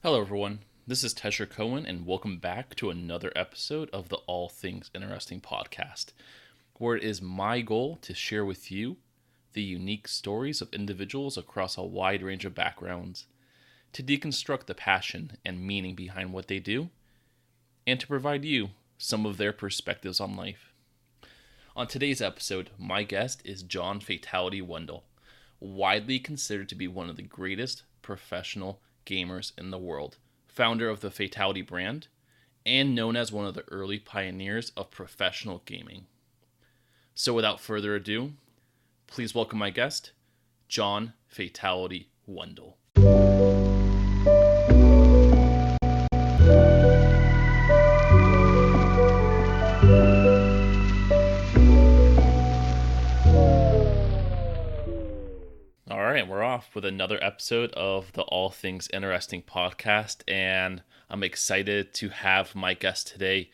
Hello, everyone. This is Tesher Cohen, and welcome back to another episode of the All Things Interesting podcast, where it is my goal to share with you the unique stories of individuals across a wide range of backgrounds, to deconstruct the passion and meaning behind what they do, and to provide you some of their perspectives on life. On today's episode, my guest is Fatality Wendel, widely considered to be one of the greatest professional gamers in the world, founder of the Fatality brand, and known as one of the early pioneers of professional gaming. So without further ado, please welcome my guest, Fatality Wendel. All right, we're off with another episode of the All Things Interesting podcast, and I'm excited to have my guest today,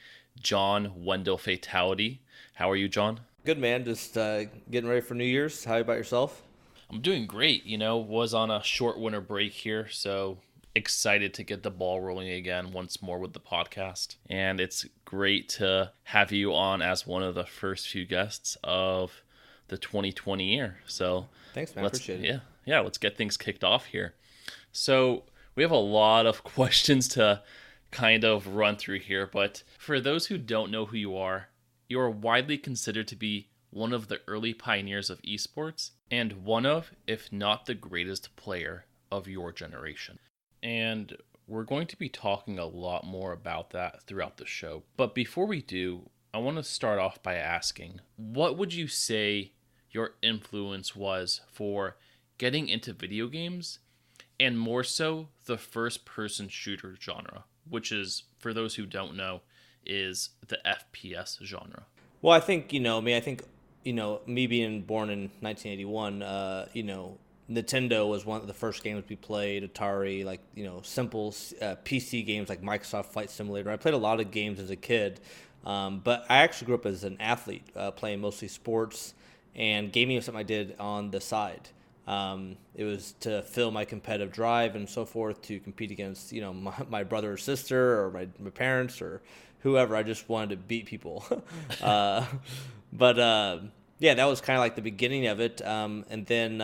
Wendel Fatality. How are you, John? Good, man. Just getting ready for New Year's. How about yourself? I'm doing great. Was on a short winter break here, so excited to get the ball rolling again once more with the podcast. And it's great to have you on as one of the first few guests of the 2020 year. So thanks, man. Appreciate it. Yeah, let's get things kicked off here. So we have a lot of questions to kind of run through here, but for those who don't know who you are widely considered to be one of the early pioneers of eSports and one of, if not the greatest player of your generation. And we're going to be talking a lot more about that throughout the show. But before we do, I want to start off by asking, what would you say your influence was for getting into video games, and more so the first-person shooter genre, which is, for those who don't know, is the FPS genre? Well, I think, me being born in 1981, Nintendo was one of the first games we played, Atari, simple PC games like Microsoft Flight Simulator. I played a lot of games as a kid, but I actually grew up as an athlete, playing mostly sports, and gaming was something I did on the side. It was to fill my competitive drive and so forth, to compete against, my brother or sister or my parents or whoever. I just wanted to beat people. But that was kind of like the beginning of it. And then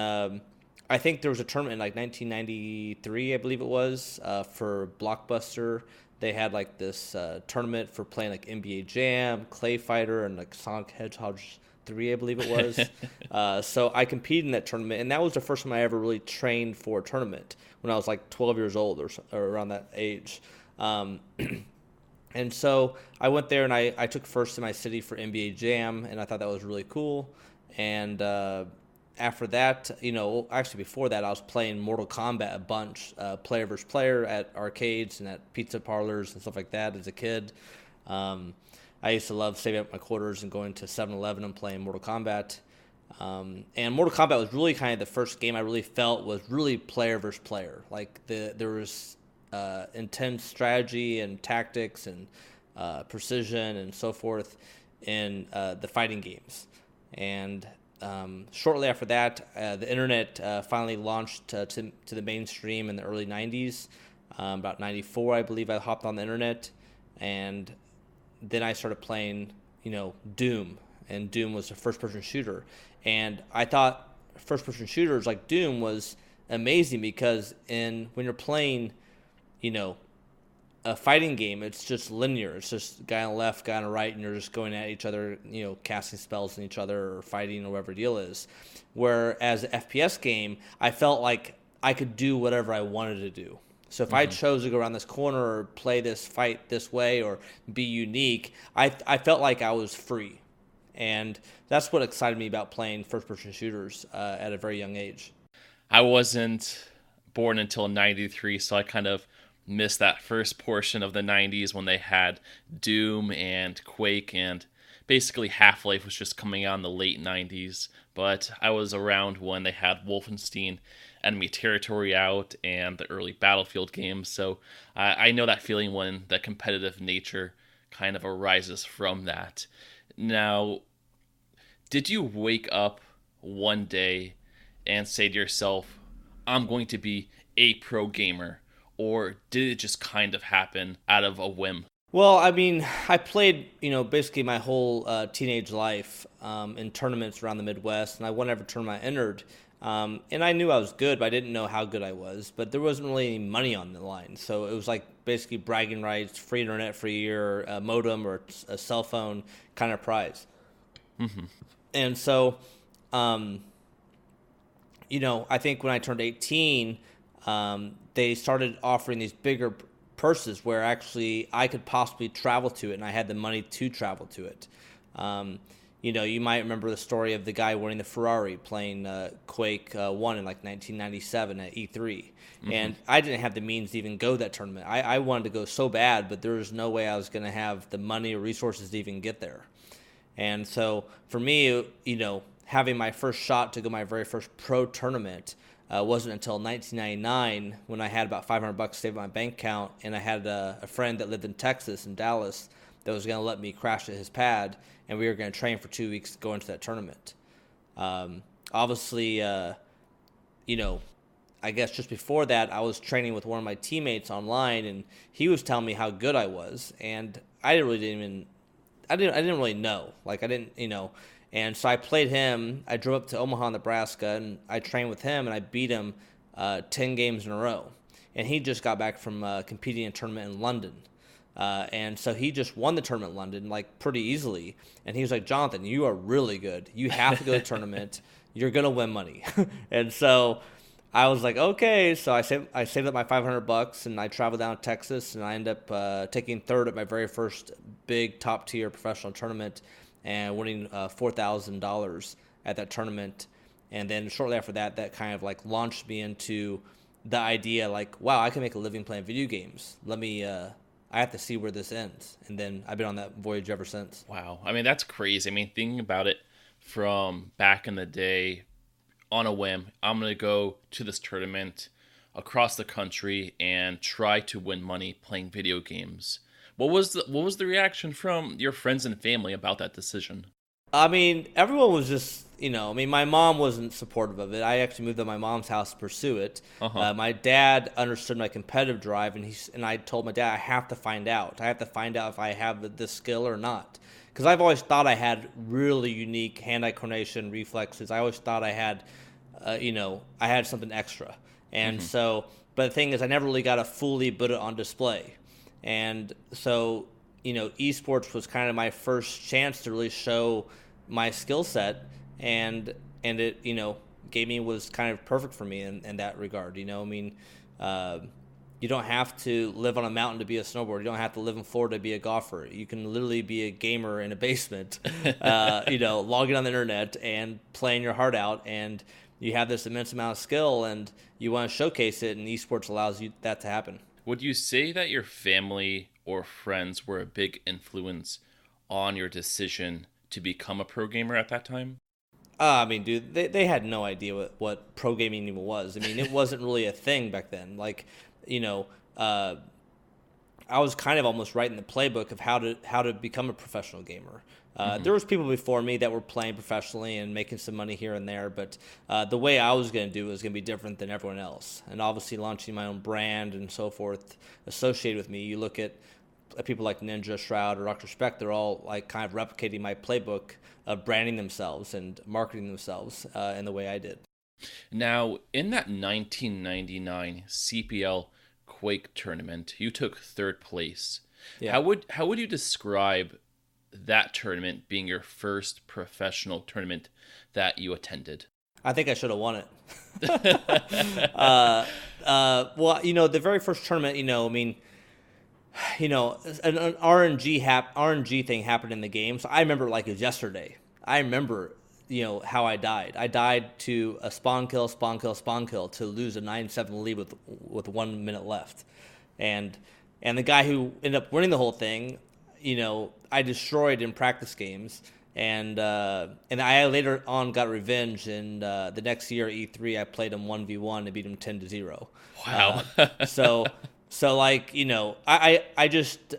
I think there was a tournament in 1993, I believe it was, for Blockbuster. They had this tournament for playing NBA Jam, Clay Fighter, and Sonic Hedgehog 3, I believe it was. So I competed in that tournament, and that was the first time I ever really trained for a tournament, when I was 12 years old or around that age. And so I went there and I took first in my city for NBA Jam, and I thought that was really cool. And after that, actually before that, I was playing Mortal Kombat a bunch, player versus player at arcades and at pizza parlors and stuff like that as a kid. I used to love saving up my quarters and going to 7-Eleven and playing Mortal Kombat. And Mortal Kombat was really kind of the first game I really felt was really player versus player. There was intense strategy and tactics and precision and so forth in the fighting games. And shortly after that, the internet finally launched to the mainstream in the early 90s. About 94, I believe, I hopped on the internet, and then I started playing, Doom, and Doom was a first-person shooter. And I thought first-person shooters like Doom was amazing because when you're playing, a fighting game, it's just linear. It's just guy on the left, guy on the right, and you're just going at each other, casting spells on each other or fighting or whatever the deal is. Whereas an FPS game, I felt like I could do whatever I wanted to do. So if I chose to go around this corner or play this fight this way or be unique, I felt like I was free. And that's what excited me about playing first-person shooters at a very young age. I wasn't born until 93, so I kind of missed that first portion of the 90s when they had Doom and Quake, and basically Half-Life was just coming out in the late 90s. But I was around when they had Wolfenstein Enemy Territory out and the early Battlefield games, so I know that feeling when the competitive nature kind of arises from that. Now, did you wake up one day and say to yourself, I'm going to be a pro gamer? or did it just kind of happen out of a whim? Well, I mean, I played, basically my whole teenage life in tournaments around the Midwest, and I won every tournament I entered. And I knew I was good, but I didn't know how good I was. But there wasn't really any money on the line, so it was like basically bragging rights, free internet for a year, a modem or a cell phone kind of prize. Mm-hmm. And so, I think when I turned 18, they started offering these bigger purses where actually I could possibly travel to it, and I had the money to travel to it. You might remember the story of the guy winning the Ferrari playing Quake 1 in like 1997 at E3. Mm-hmm. And I didn't have the means to even go to that tournament. I wanted to go so bad, but there was no way I was going to have the money or resources to even get there. And so for me, having my first shot to go my very first pro tournament wasn't until 1999 when I had about $500 saved in my bank account, and I had a friend that lived in Texas, in Dallas, that was going to let me crash at his pad, and we were going to train for 2 weeks to go into that tournament. Obviously, I guess just before that, I was training with one of my teammates online, and he was telling me how good I was, and I didn't really know. Like, I didn't. And so I played him. I drove up to Omaha, Nebraska, and I trained with him, and I beat him 10 games in a row. And he just got back from competing in a tournament in London. And so he just won the tournament in London, like, pretty easily. And he was like, Johnathan, you are really good. You have to go to the tournament. You're going to win money. And so I was like, okay. So I saved up my $500, and I traveled down to Texas, and I ended up taking third at my very first big top-tier professional tournament, and winning $4,000 at that tournament. And then shortly after that, that kind of like launched me into the idea, like, wow, I can make a living playing video games. I have to see where this ends. And then I've been on that voyage ever since. Wow. I mean, that's crazy. I mean, thinking about it from back in the day, on a whim, I'm going to go to this tournament across the country and try to win money playing video games. What was the reaction from your friends and family about that decision? I mean, everyone was just, my mom wasn't supportive of it. I actually moved to my mom's house to pursue it. Uh-huh. My dad understood my competitive drive, and I told my dad, I have to find out. I have to find out if I have this skill or not. Because I've always thought I had really unique hand-eye coordination reflexes. I always thought I had, I had something extra. And so, but the thing is, I never really got to fully put it on display. And so, eSports was kind of my first chance to really show my skill set, and it, gaming was kind of perfect for me in that regard. You don't have to live on a mountain to be a snowboarder. You don't have to live in Florida to be a golfer. You can literally be a gamer in a basement, logging on the internet and playing your heart out, and you have this immense amount of skill, and you want to showcase it, and eSports allows you that to happen. Would you say that your family or friends were a big influence on your decision to become a pro gamer at that time? I mean, dude, they had no idea what pro gaming even was. I mean, it wasn't really a thing back then. Like, I was kind of almost writing the playbook of how to become a professional gamer. There was people before me that were playing professionally and making some money here and there, but the way I was going to do it was going to be different than everyone else. And obviously launching my own brand and so forth associated with me. You look at people like Ninja, Shroud, or Dr. Speck, they're all like kind of replicating my playbook of branding themselves and marketing themselves in the way I did. Now, in that 1999 CPL Quake tournament, you took third place. Yeah. How would you describe that tournament being your first professional tournament that you attended? I think I should have won it. Well, the very first tournament, an RNG thing happened in the game. So I remember it like it was yesterday. I remember, how I died. I died to a spawn kill to lose a 9-7 lead with 1 minute left. And the guy who ended up winning the whole thing, I destroyed in practice games. And I later on got revenge, and the next year at E3 I played him 1v1 and beat him 10-0. Wow. So like, I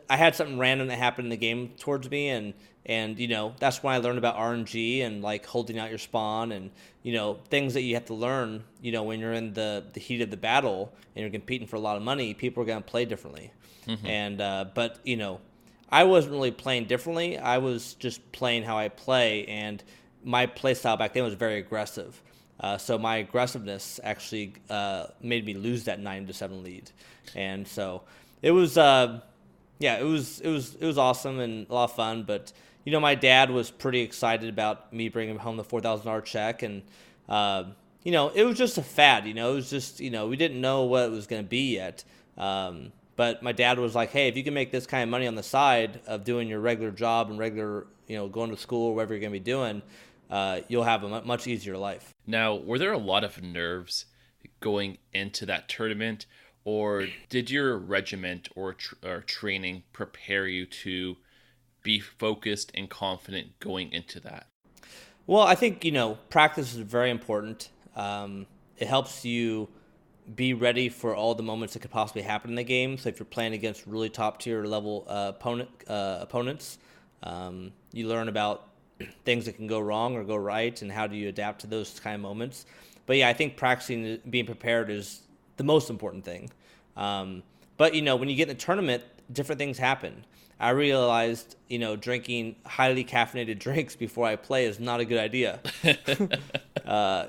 had something random that happened in the game towards me, and that's when I learned about RNG and like holding out your spawn and things that you have to learn. When you're in the heat of the battle and you're competing for a lot of money, people are gonna play differently. And but I wasn't really playing differently. I was just playing how I play, and my play style back then was very aggressive. So my aggressiveness actually made me lose that 9-7 lead, and so it was it was awesome and a lot of fun. But my dad was pretty excited about me bringing home the $4,000 check, and it was just a fad. It was just we didn't know what it was going to be yet. But my dad was like, hey, if you can make this kind of money on the side of doing your regular job and regular, going to school or whatever you're going to be doing, you'll have a much easier life. Now, were there a lot of nerves going into that tournament, or did your regiment or training prepare you to be focused and confident going into that? Well, I think, practice is very important. It helps you be ready for all the moments that could possibly happen in the game. So if you're playing against really top tier level opponents, you learn about things that can go wrong or go right, and how do you adapt to those kind of moments. But yeah, I think practicing, being prepared is the most important thing. But when you get in a tournament, different things happen. I realized, drinking highly caffeinated drinks before I play is not a good idea,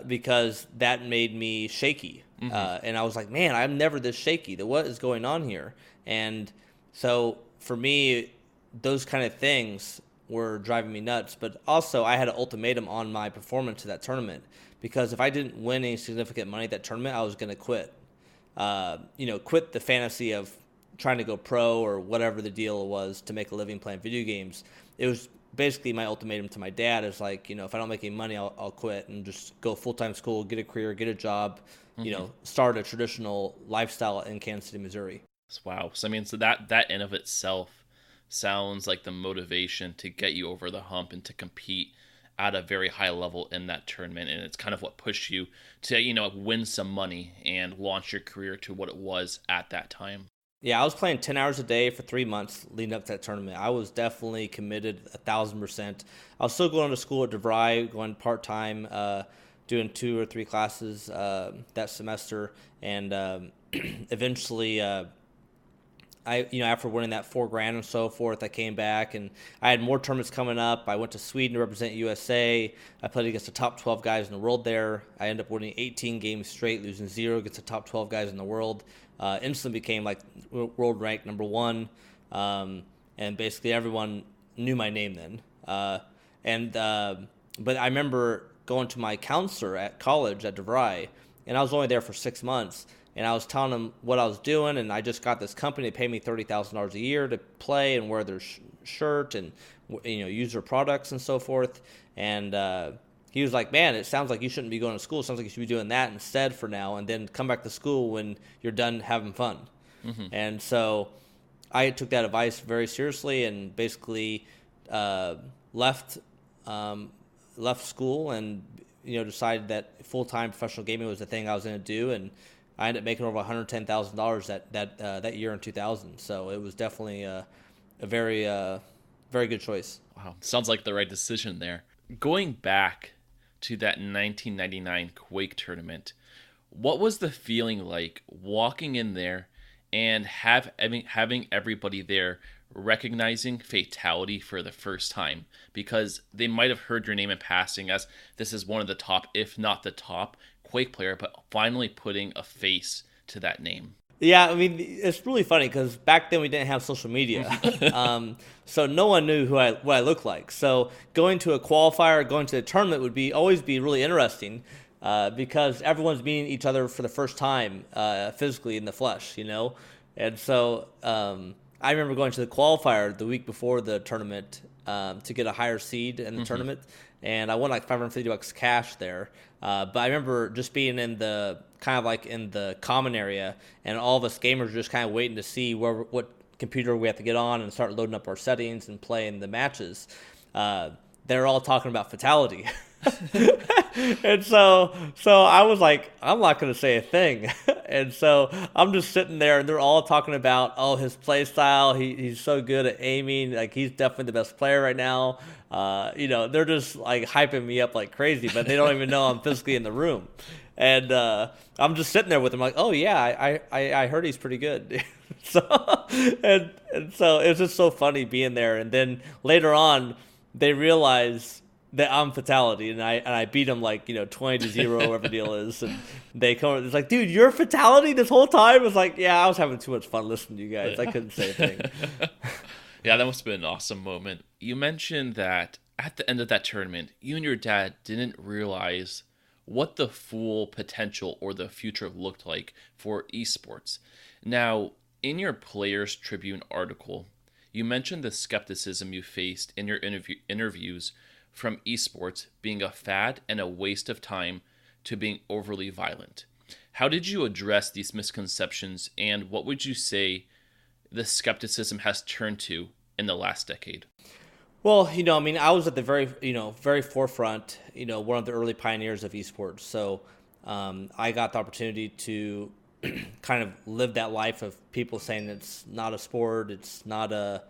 because that made me shaky. And I was like, man, I'm never this shaky. What is going on here? And so for me, those kind of things were driving me nuts. But also, I had an ultimatum on my performance to that tournament, because if I didn't win any significant money at that tournament, I was going to quit. Quit the fantasy of trying to go pro or whatever the deal was to make a living playing video games. It was basically my ultimatum to my dad is like, if I don't make any money, I'll quit and just go full-time school, get a career, get a job, start a traditional lifestyle in Kansas City, Missouri. Wow. So that in of itself sounds like the motivation to get you over the hump and to compete at a very high level in that tournament. And it's kind of what pushed you to, win some money and launch your career to what it was at that time. Yeah, I was playing 10 hours a day for 3 months leading up to that tournament. I was definitely committed 1,000%. I was still going to school at DeVry, going part-time, doing 2 or 3 classes that semester. And eventually, after winning that $4,000 and so forth, I came back and I had more tournaments coming up. I went to Sweden to represent USA. I played against the top 12 guys in the world there. I ended up winning 18 games straight, losing 0 against the top 12 guys in the world. Instantly became like world ranked number 1. And basically everyone knew my name then. But I remember going to my counselor at college at DeVry, and I was only there for 6 months. And I was telling them what I was doing, and I just got this company to pay me $30,000 a year to play and wear their shirt and use their products and so forth. And he was like, "Man, it sounds like you shouldn't be going to school. It sounds like you should be doing that instead for now, and then come back to school when you're done having fun." And so I took that advice very seriously and basically left school and decided that full-time professional gaming was the thing I was going to do, and I ended up making over $110,000 that year in 2000. So it was definitely a very very good choice. Wow, sounds like the right decision there. Going back to that 1999 Quake tournament, what was the feeling like walking in there and having everybody there recognizing Fatality for the first time? Because they might have heard your name in passing as this is one of the top, if not the top, Quake player, but finally putting a face to that name. Yeah, I mean, it's really funny because back then we didn't have social media, so no one knew what I looked like. So going to a qualifier, going to a tournament would always be really interesting because everyone's meeting each other for the first time physically in the flesh, And so I remember going to the qualifier the week before the tournament to get a higher seed in the tournament, and I won like $550 cash there. But I remember just being in the kind of like in the common area, and all of us gamers just kind of waiting to see what computer we have to get on and start loading up our settings and playing the matches. The they're all talking about Fatality. And so I was like, I'm not going to say a thing. And so I'm just sitting there, and they're all talking about, oh, his play style. He's so good at aiming. Like, he's definitely the best player right now. They're just like hyping me up like crazy, but they don't even know I'm physically in the room. And I'm just sitting there with them like, oh yeah, I heard he's pretty good. So and so it's just so funny being there. And then later on, they realize that I'm Fatality, and I beat them like 20-0, whatever the deal is. And they come, it's like, dude, you're Fatality this whole time. It's like, yeah, I was having too much fun listening to you guys. I couldn't say a thing. Yeah, that must have been an awesome moment. You mentioned that at the end of that tournament, you and your dad didn't realize what the full potential or the future looked like for esports. Now, in your Players Tribune article, you mentioned the skepticism you faced in your interviews from esports being a fad and a waste of time to being overly violent. How did you address these misconceptions, and what would you say the skepticism has turned to in the last decade? Well, I was at the very forefront, one of the early pioneers of esports. So I got the opportunity to kind of live that life of people saying it's not a sport, it's not a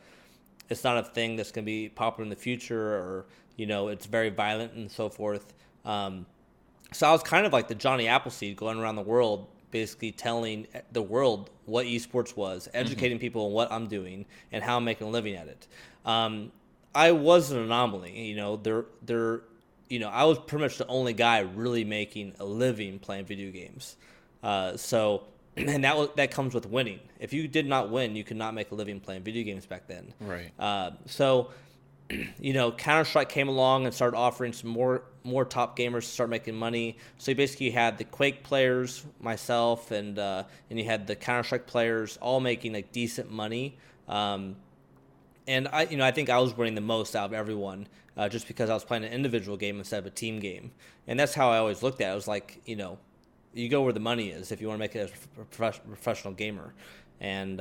thing that's going to be popular in the future, or it's very violent and so forth. So I was kind of like the Johnny Appleseed going around the world, basically telling the world what esports was, educating people on what I'm doing and how I'm making a living at it. I was an anomaly, I was pretty much the only guy really making a living playing video games. And that comes with winning. If you did not win, you could not make a living playing video games back then. Right. Counter-Strike came along and started offering some more top gamers to start making money. So you basically had the Quake players, myself, and you had the Counter-Strike players all making like decent money. And I think I was winning the most out of everyone, just because I was playing an individual game instead of a team game. And that's how I always looked at it. I was like, you go where the money is if you want to make it as a professional gamer. And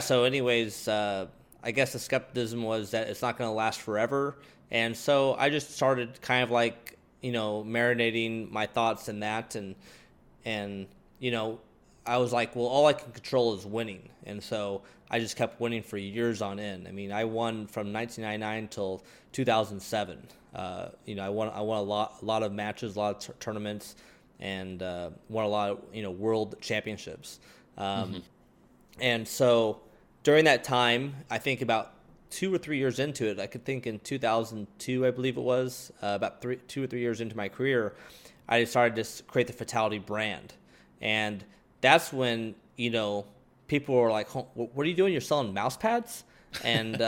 so anyways, I guess the skepticism was that it's not going to last forever. And so I just started kind of like, marinating my thoughts in that. And I was like, well, all I can control is winning. And so I just kept winning for years on end. I mean, I won from 1999 till 2007. I won a lot of matches, a lot of tournaments, and won a lot of world championships. And so during that time, I think about 2 or 3 years into it, I could think in 2002, I believe it was, about 2 or 3 years into my career, I decided to create the Fatality brand. And that's when, people were like, what are you doing? You're selling mouse pads? And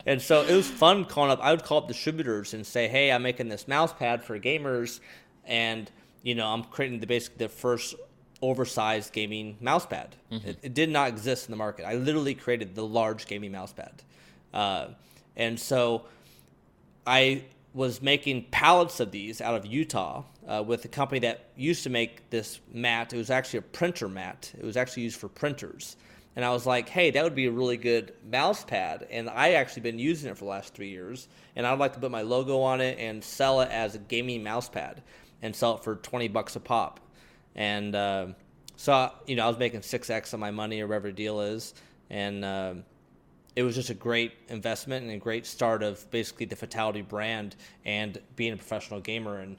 and so it was fun calling up. I would call up distributors and say, hey, I'm making this mouse pad for gamers. And, I'm creating basically the first oversized gaming mouse pad. Mm-hmm. It did not exist in the market. I literally created the large gaming mouse pad. And so I was making pallets of these out of Utah with a company that used to make this mat. It was actually a printer mat. It was actually used for printers. And I was like, hey, that would be a really good mouse pad. And I actually been using it for the last 3 years. And I'd like to put my logo on it and sell it as a gaming mouse pad and sell it for $20 a pop. And so, I was making 6x on my money or whatever the deal is. And it was just a great investment and a great start of basically the Fatality brand and being a professional gamer. And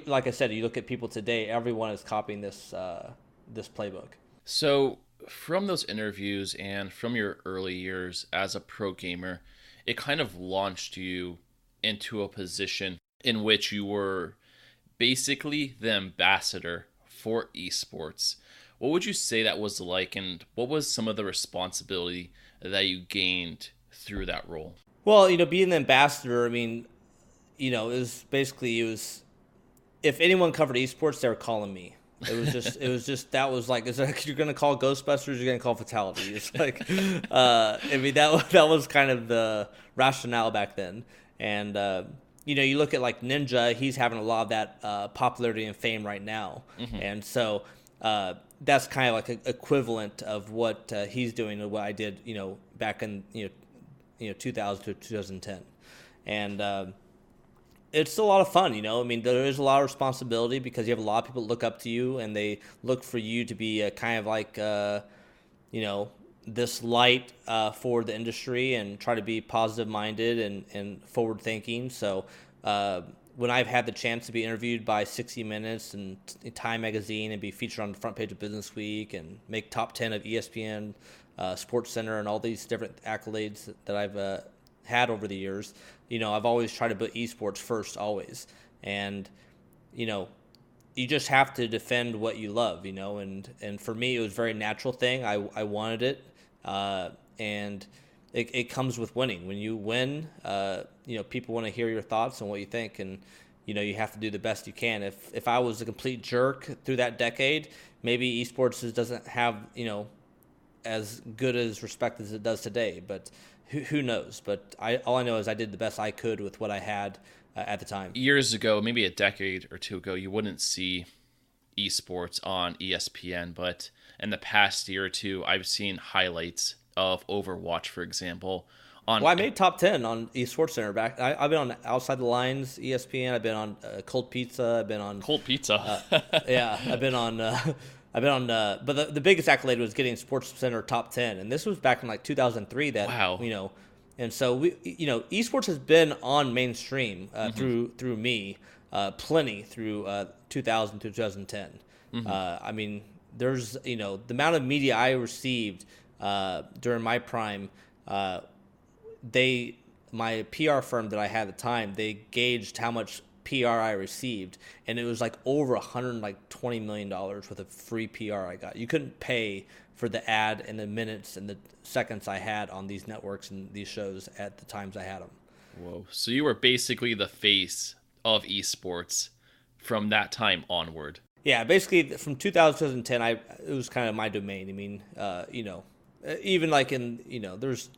like I said, you look at people today, everyone is copying this playbook. So from those interviews and from your early years as a pro gamer, it kind of launched you into a position in which you were basically the ambassador for esports. What would you say that was like, and what was some of the responsibility that you gained through that role? Well, being the ambassador, it was if anyone covered esports, they were calling me. It was just that was like, it's like, you're going to call Ghostbusters, you're going to call Fatality. It's like, that was kind of the rationale back then. And, you look at like Ninja, he's having a lot of that popularity and fame right now. Mm-hmm. And so that's kind of like an equivalent of what he's doing and what I did, back in 2000 to 2010. And it's a lot of fun, you know. I mean, there is a lot of responsibility because you have a lot of people that look up to you, and they look for you to be kind of like, you know, this light for the industry, and try to be positive minded and forward thinking. So when I've had the chance to be interviewed by 60 Minutes and Time Magazine and be featured on the front page of Business Week and make top 10 of ESPN, Sports Center, and all these different accolades that I've had over the years, you know, I've always tried to put esports first, always. And, you know, you just have to defend what you love, you know, and for me, it was a very natural thing. I wanted it. And it comes with winning. When you win, you know, people want to hear your thoughts and what you think. And, you know, you have to do the best you can. If I was a complete jerk through that decade, maybe esports doesn't have, you know, as good as respect as it does today, but who knows? But all I know is I did the best I could with what I had at the time. Years ago, maybe a decade or two ago, you wouldn't see esports on ESPN, but in the past year or two, I've seen highlights of Overwatch, for example. Well, I made top 10 on eSports Center back. I've been on Outside the Lines, ESPN. I've been on Cold Pizza. I've been on Cold Pizza. yeah, I've been on. But the biggest accolade was getting Sports Center top 10, and this was back in like 2003. That Wow. You know, and so we, you know, esports has been on mainstream through me, plenty through 2000 to 2010. I mean, there's, you know, the amount of media I received during my prime. My PR firm that I had at the time, they gauged how much PR I received, and it was like over $120 million worth of free PR I got. You couldn't pay for the ad and the minutes and the seconds I had on these networks and these shows at the times I had them. Whoa. So you were basically the face of esports from that time onward. Yeah, basically from 2000 to 2010, it was kind of my domain. I mean, you know, even like in, you know, there's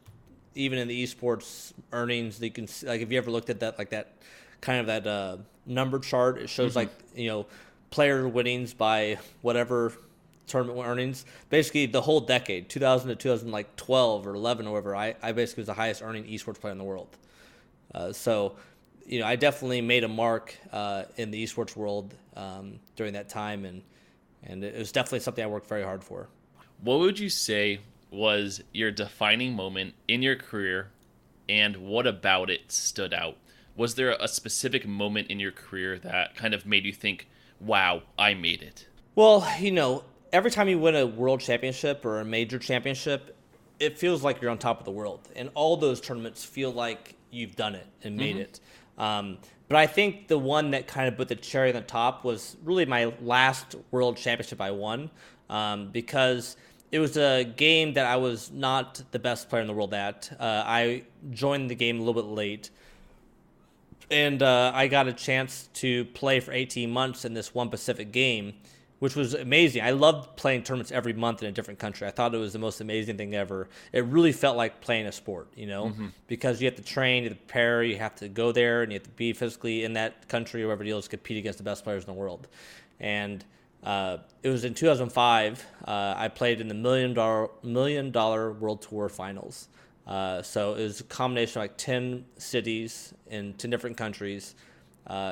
even in the esports earnings, you can see, like, if you ever looked at that, like that kind of that number chart, it shows like, you know, player winnings by whatever tournament earnings. Basically, the whole decade, 2000 to 2012 or 11 or whatever, I basically was the highest earning esports player in the world. So, you know, I definitely made a mark in the esports world during that time, and it was definitely something I worked very hard for. What would you say was your defining moment in your career, and what about it stood out? Was there a specific moment in your career that kind of made you think, wow, I made it? Well, you know, every time you win a world championship or a major championship, it feels like you're on top of the world. And all those tournaments feel like you've done it and made it. But I think the one that kind of put the cherry on the top was really my last world championship I won, because it was a game that I was not the best player in the world at. I joined the game a little bit late, and I got a chance to play for 18 months in this one Pacific game, which was amazing. I loved playing tournaments every month in a different country. I thought it was the most amazing thing ever. It really felt like playing a sport, you know, because you have to train, you have to prepare, you have to go there, and you have to be physically in that country or whatever it is to compete against the best players in the world. And it was in 2005. I played in the $1 million World Tour Finals. So it was a combination of like 10 cities in 10 different countries,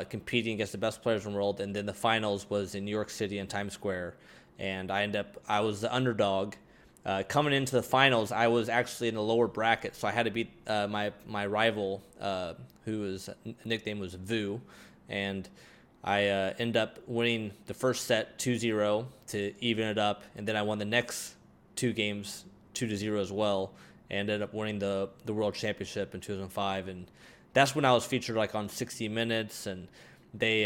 competing against the best players in the world. And then the finals was in New York City and Times Square. And I was the underdog. Coming into the finals, I was actually in the lower bracket. So I had to beat my rival, whose nickname was Vu. And I ended up winning the first set 2-0 to even it up. And then I won the next two games 2-0 as well, and ended up winning the world championship in 2005. And that's when I was featured like on 60 Minutes, and they,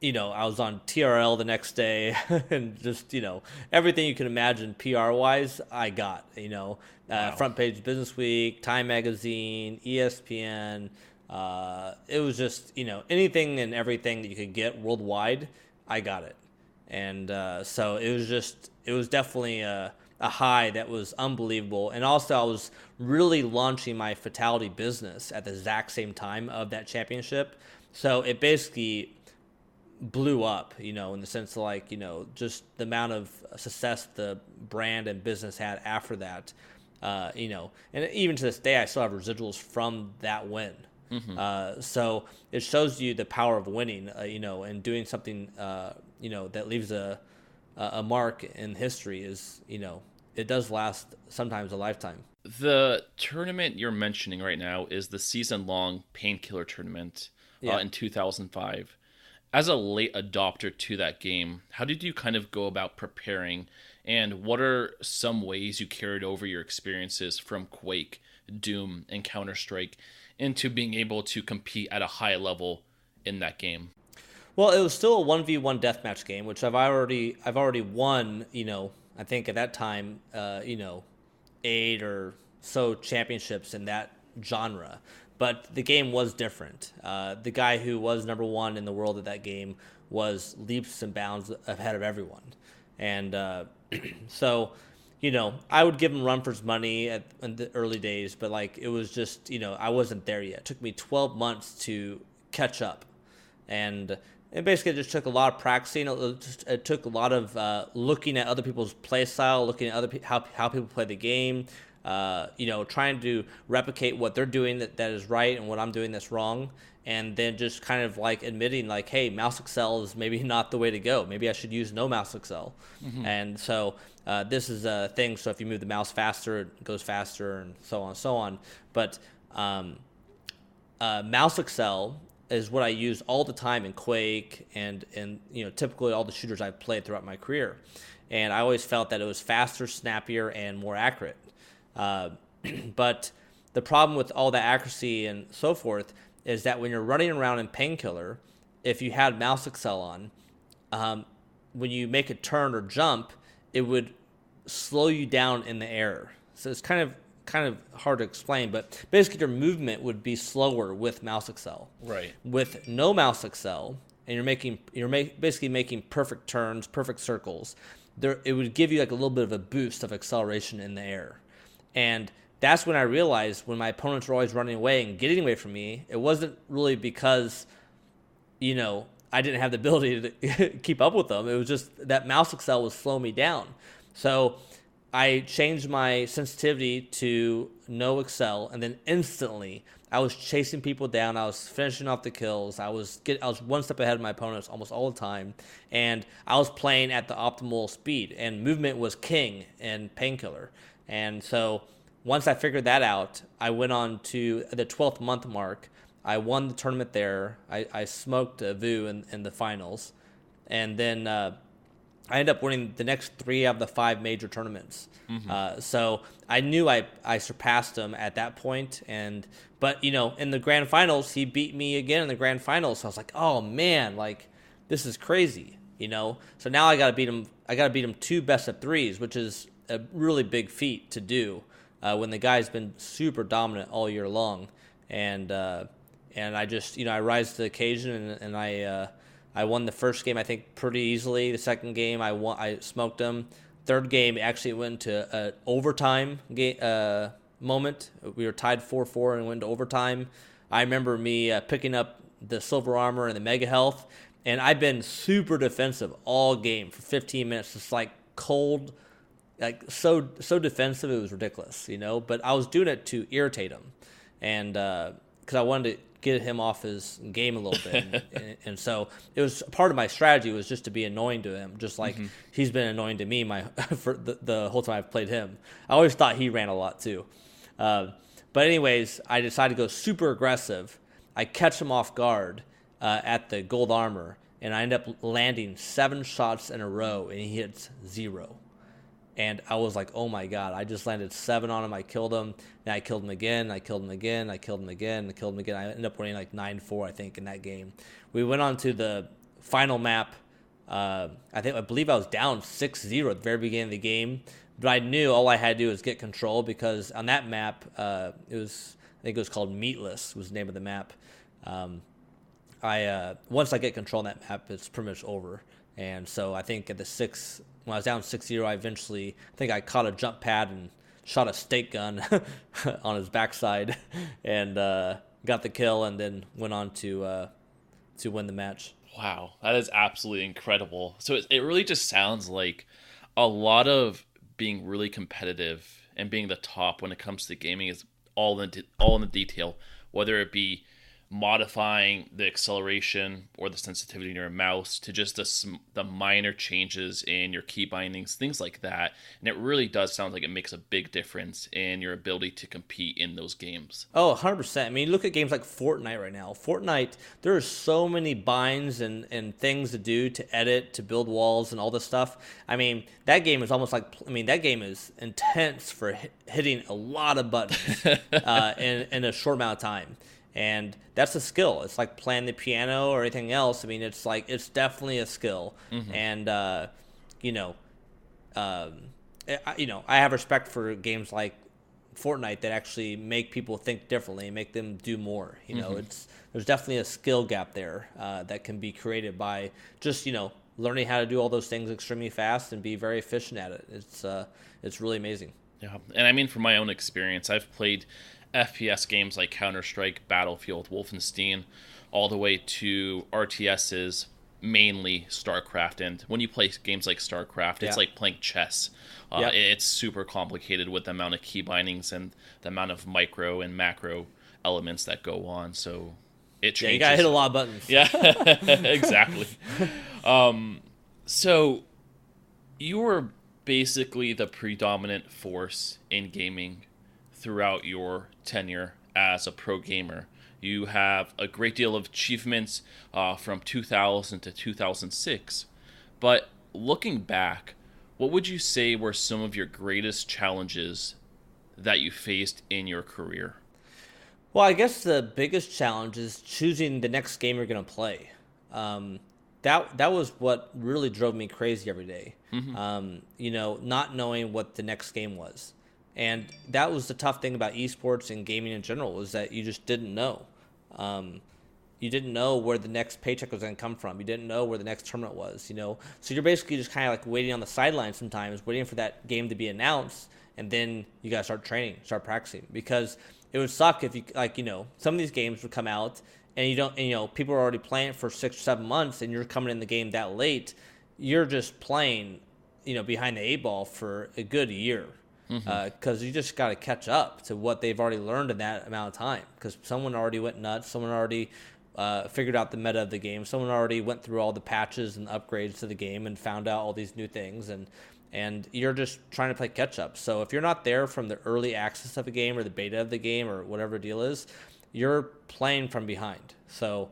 you know, I was on TRL the next day, and just, you know, everything you can imagine PR wise, I got, you know, Wow. Front Page Business Week, Time Magazine, ESPN. It was just, you know, anything and everything that you could get worldwide, I got it. And so it was definitely a high that was unbelievable. And also I was really launching my Fatality business at the exact same time of that championship. So it basically blew up, you know, in the sense of like, you know, just the amount of success the brand and business had after that. And even to this day, I still have residuals from that win. So it shows you the power of winning, and doing something, that leaves a mark in history is, it does last sometimes a lifetime. The tournament you're mentioning right now is the season-long Painkiller tournament Yeah. in 2005. As a late adopter to that game, how did you kind of go about preparing, and what are some ways you carried over your experiences from Quake, Doom, and Counter-Strike into being able to compete at a high level in that game? Well, it was still a 1v1 deathmatch game, which I've already won, I think at that time, 8 or so championships in that genre. But the game was different. The guy who was number one in the world at that game was leaps and bounds ahead of everyone. And so, I would give him run for his money in the early days, but like it was just, I wasn't there yet. It took me 12 months to catch up. And it basically just took a lot of practicing. It took a lot of looking at other people's play style, looking at how people play the game, trying to replicate what they're doing that is right and what I'm doing that's wrong. And then just kind of like admitting like, hey, mouse accel is maybe not the way to go. Maybe I should use no mouse accel. And so this is a thing. So if you move the mouse faster, it goes faster and so on and so on. But mouse accel is what I use all the time in Quake and typically all the shooters I've played throughout my career. And I always felt that it was faster, snappier, and more accurate. But the problem with all that accuracy and so forth is that when you're running around in Painkiller, if you had mouse accel on, when you make a turn or jump, it would slow you down in the air. So it's kind of hard to explain, but basically your movement would be slower with mouse accel. Right. With no mouse accel, and you're basically making perfect turns, perfect circles. It would give you like a little bit of a boost of acceleration in the air, and that's when I realized when my opponents were always running away and getting away from me, it wasn't really because, I didn't have the ability to keep up with them. It was just that mouse accel was slowing me down. So I changed my sensitivity to no accel, and then instantly I was chasing people down. I was finishing off the kills. I was one step ahead of my opponents almost all the time, and I was playing at the optimal speed. And movement was king in Painkiller. And so once I figured that out, I went on to the 12th month mark. I won the tournament there. I smoked Vu in the finals, and then I ended up winning the next 3 out of the 5 major tournaments. So I knew I surpassed him at that point. But in the grand finals, he beat me again in the grand finals. So I was like, oh man, like this is crazy, So now I got to beat him. I got to beat him 2 best of 3s, which is a really big feat to do when the guy's been super dominant all year long. And I just I rise to the occasion and I won the first game, I think, pretty easily. The second game, I smoked him. Third game, actually went to an overtime moment. We were tied 4-4 and went to overtime. I remember me picking up the silver armor and the mega health, and I've been super defensive all game for 15 minutes, just like cold, like so defensive. It was ridiculous, But I was doing it to irritate him, and because I wanted to get him off his game a little bit. and so it was part of my strategy was just to be annoying to him, just like he's been annoying to me for the whole time I've played him. I always thought he ran a lot too. But anyways, I decided to go super aggressive. I catch him off guard at the gold armor, and I end up landing 7 shots in a row, and he hits 0. And I was like, oh my God, I just landed 7 on him. I killed him. Then I killed him again. I killed him again. I killed him again. I killed him again. I ended up winning like 9-4, I think, in that game. We went on to the final map. I believe I was down 6-0 at the very beginning of the game. But I knew all I had to do was get control because on that map, I think it was called Meatless was the name of the map. Once I get control on that map, it's pretty much over. And so I think at when I was down 6-0, I caught a jump pad and shot a stake gun on his backside and got the kill and then went on to win the match. Wow, that is absolutely incredible. So it really just sounds like a lot of being really competitive and being the top when it comes to gaming is all in the detail, whether it be modifying the acceleration or the sensitivity in your mouse to just the minor changes in your key bindings, things like that. And it really does sound like it makes a big difference in your ability to compete in those games. Oh, 100%. I mean, look at games like Fortnite right now. Fortnite, there are so many binds and things to do, to edit, to build walls and all this stuff. I mean, that game is almost like, that game is intense for hitting a lot of buttons in a short amount of time. And that's a skill. It's like playing the piano or anything else. I mean, it's definitely a skill. Mm-hmm. And, I have respect for games like Fortnite that actually make people think differently and make them do more. There's definitely a skill gap there that can be created by just, learning how to do all those things extremely fast and be very efficient at it. It's really amazing. Yeah. And I mean, from my own experience, I've played FPS games like Counter-Strike, Battlefield, Wolfenstein, all the way to RTSs, mainly StarCraft. And when you play games like StarCraft, it's like playing chess. It's super complicated with the amount of key bindings and the amount of micro and macro elements that go on. So it changes. Yeah, you gotta hit a lot of buttons. Yeah, exactly. So you were basically the predominant force in gaming throughout your tenure as a pro gamer. You have a great deal of achievements from 2000 to 2006. But looking back, what would you say were some of your greatest challenges that you faced in your career? Well, I guess the biggest challenge is choosing the next game you're going to play. That was what really drove me crazy every day. Mm-hmm. Not knowing what the next game was. And that was the tough thing about esports and gaming in general, was that you just didn't know. You didn't know where the next paycheck was going to come from. You didn't know where the next tournament was, So you're basically just kind of like waiting on the sidelines sometimes, waiting for that game to be announced, and then you got to start training, start practicing. Because it would suck if you, some of these games would come out, and you don't, people are already playing it for 6 or 7 months, and you're coming in the game that late. You're just playing, behind the 8 ball for a good year. Because you just got to catch up to what they've already learned in that amount of time. Because someone already went nuts. Someone already figured out the meta of the game. Someone already went through all the patches and upgrades to the game and found out all these new things. And you're just trying to play catch up. So if you're not there from the early access of a game or the beta of the game or whatever the deal is, you're playing from behind. So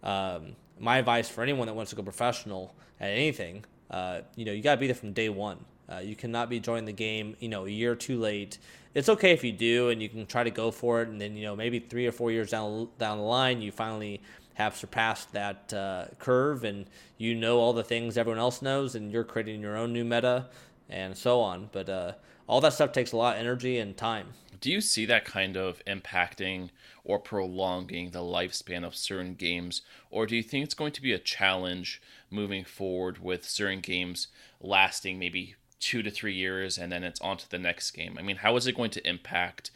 my advice for anyone that wants to go professional at anything, you got to be there from day one. You cannot be joining the game, a year too late. It's okay if you do, and you can try to go for it, and then, maybe 3 or 4 years down the line, you finally have surpassed that curve, and all the things everyone else knows, and you're creating your own new meta, and so on. But all that stuff takes a lot of energy and time. Do you see that kind of impacting or prolonging the lifespan of certain games, or do you think it's going to be a challenge moving forward with certain games lasting maybe 2 to 3 years and then it's on to the next game? I mean, how is it going to impact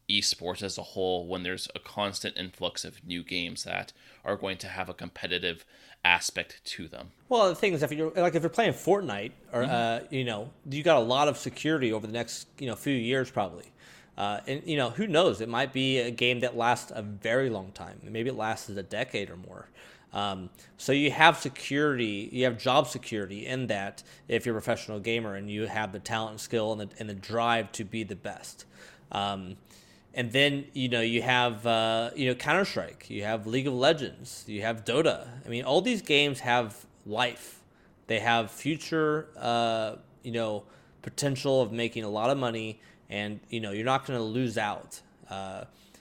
esports as a whole when there's a constant influx of new games that are going to have a competitive aspect to them? Well, the thing is, if you're playing Fortnite, or you got a lot of security over the next few years probably. And who knows? It might be a game that lasts a very long time. Maybe it lasts a decade or more. So you have security, you have job security in that if you're a professional gamer and you have the talent and skill and the drive to be the best. And then, you have, Counter-Strike, you have League of Legends, you have Dota. I mean, all these games have life. They have future, potential of making a lot of money, and, you're not going to lose out.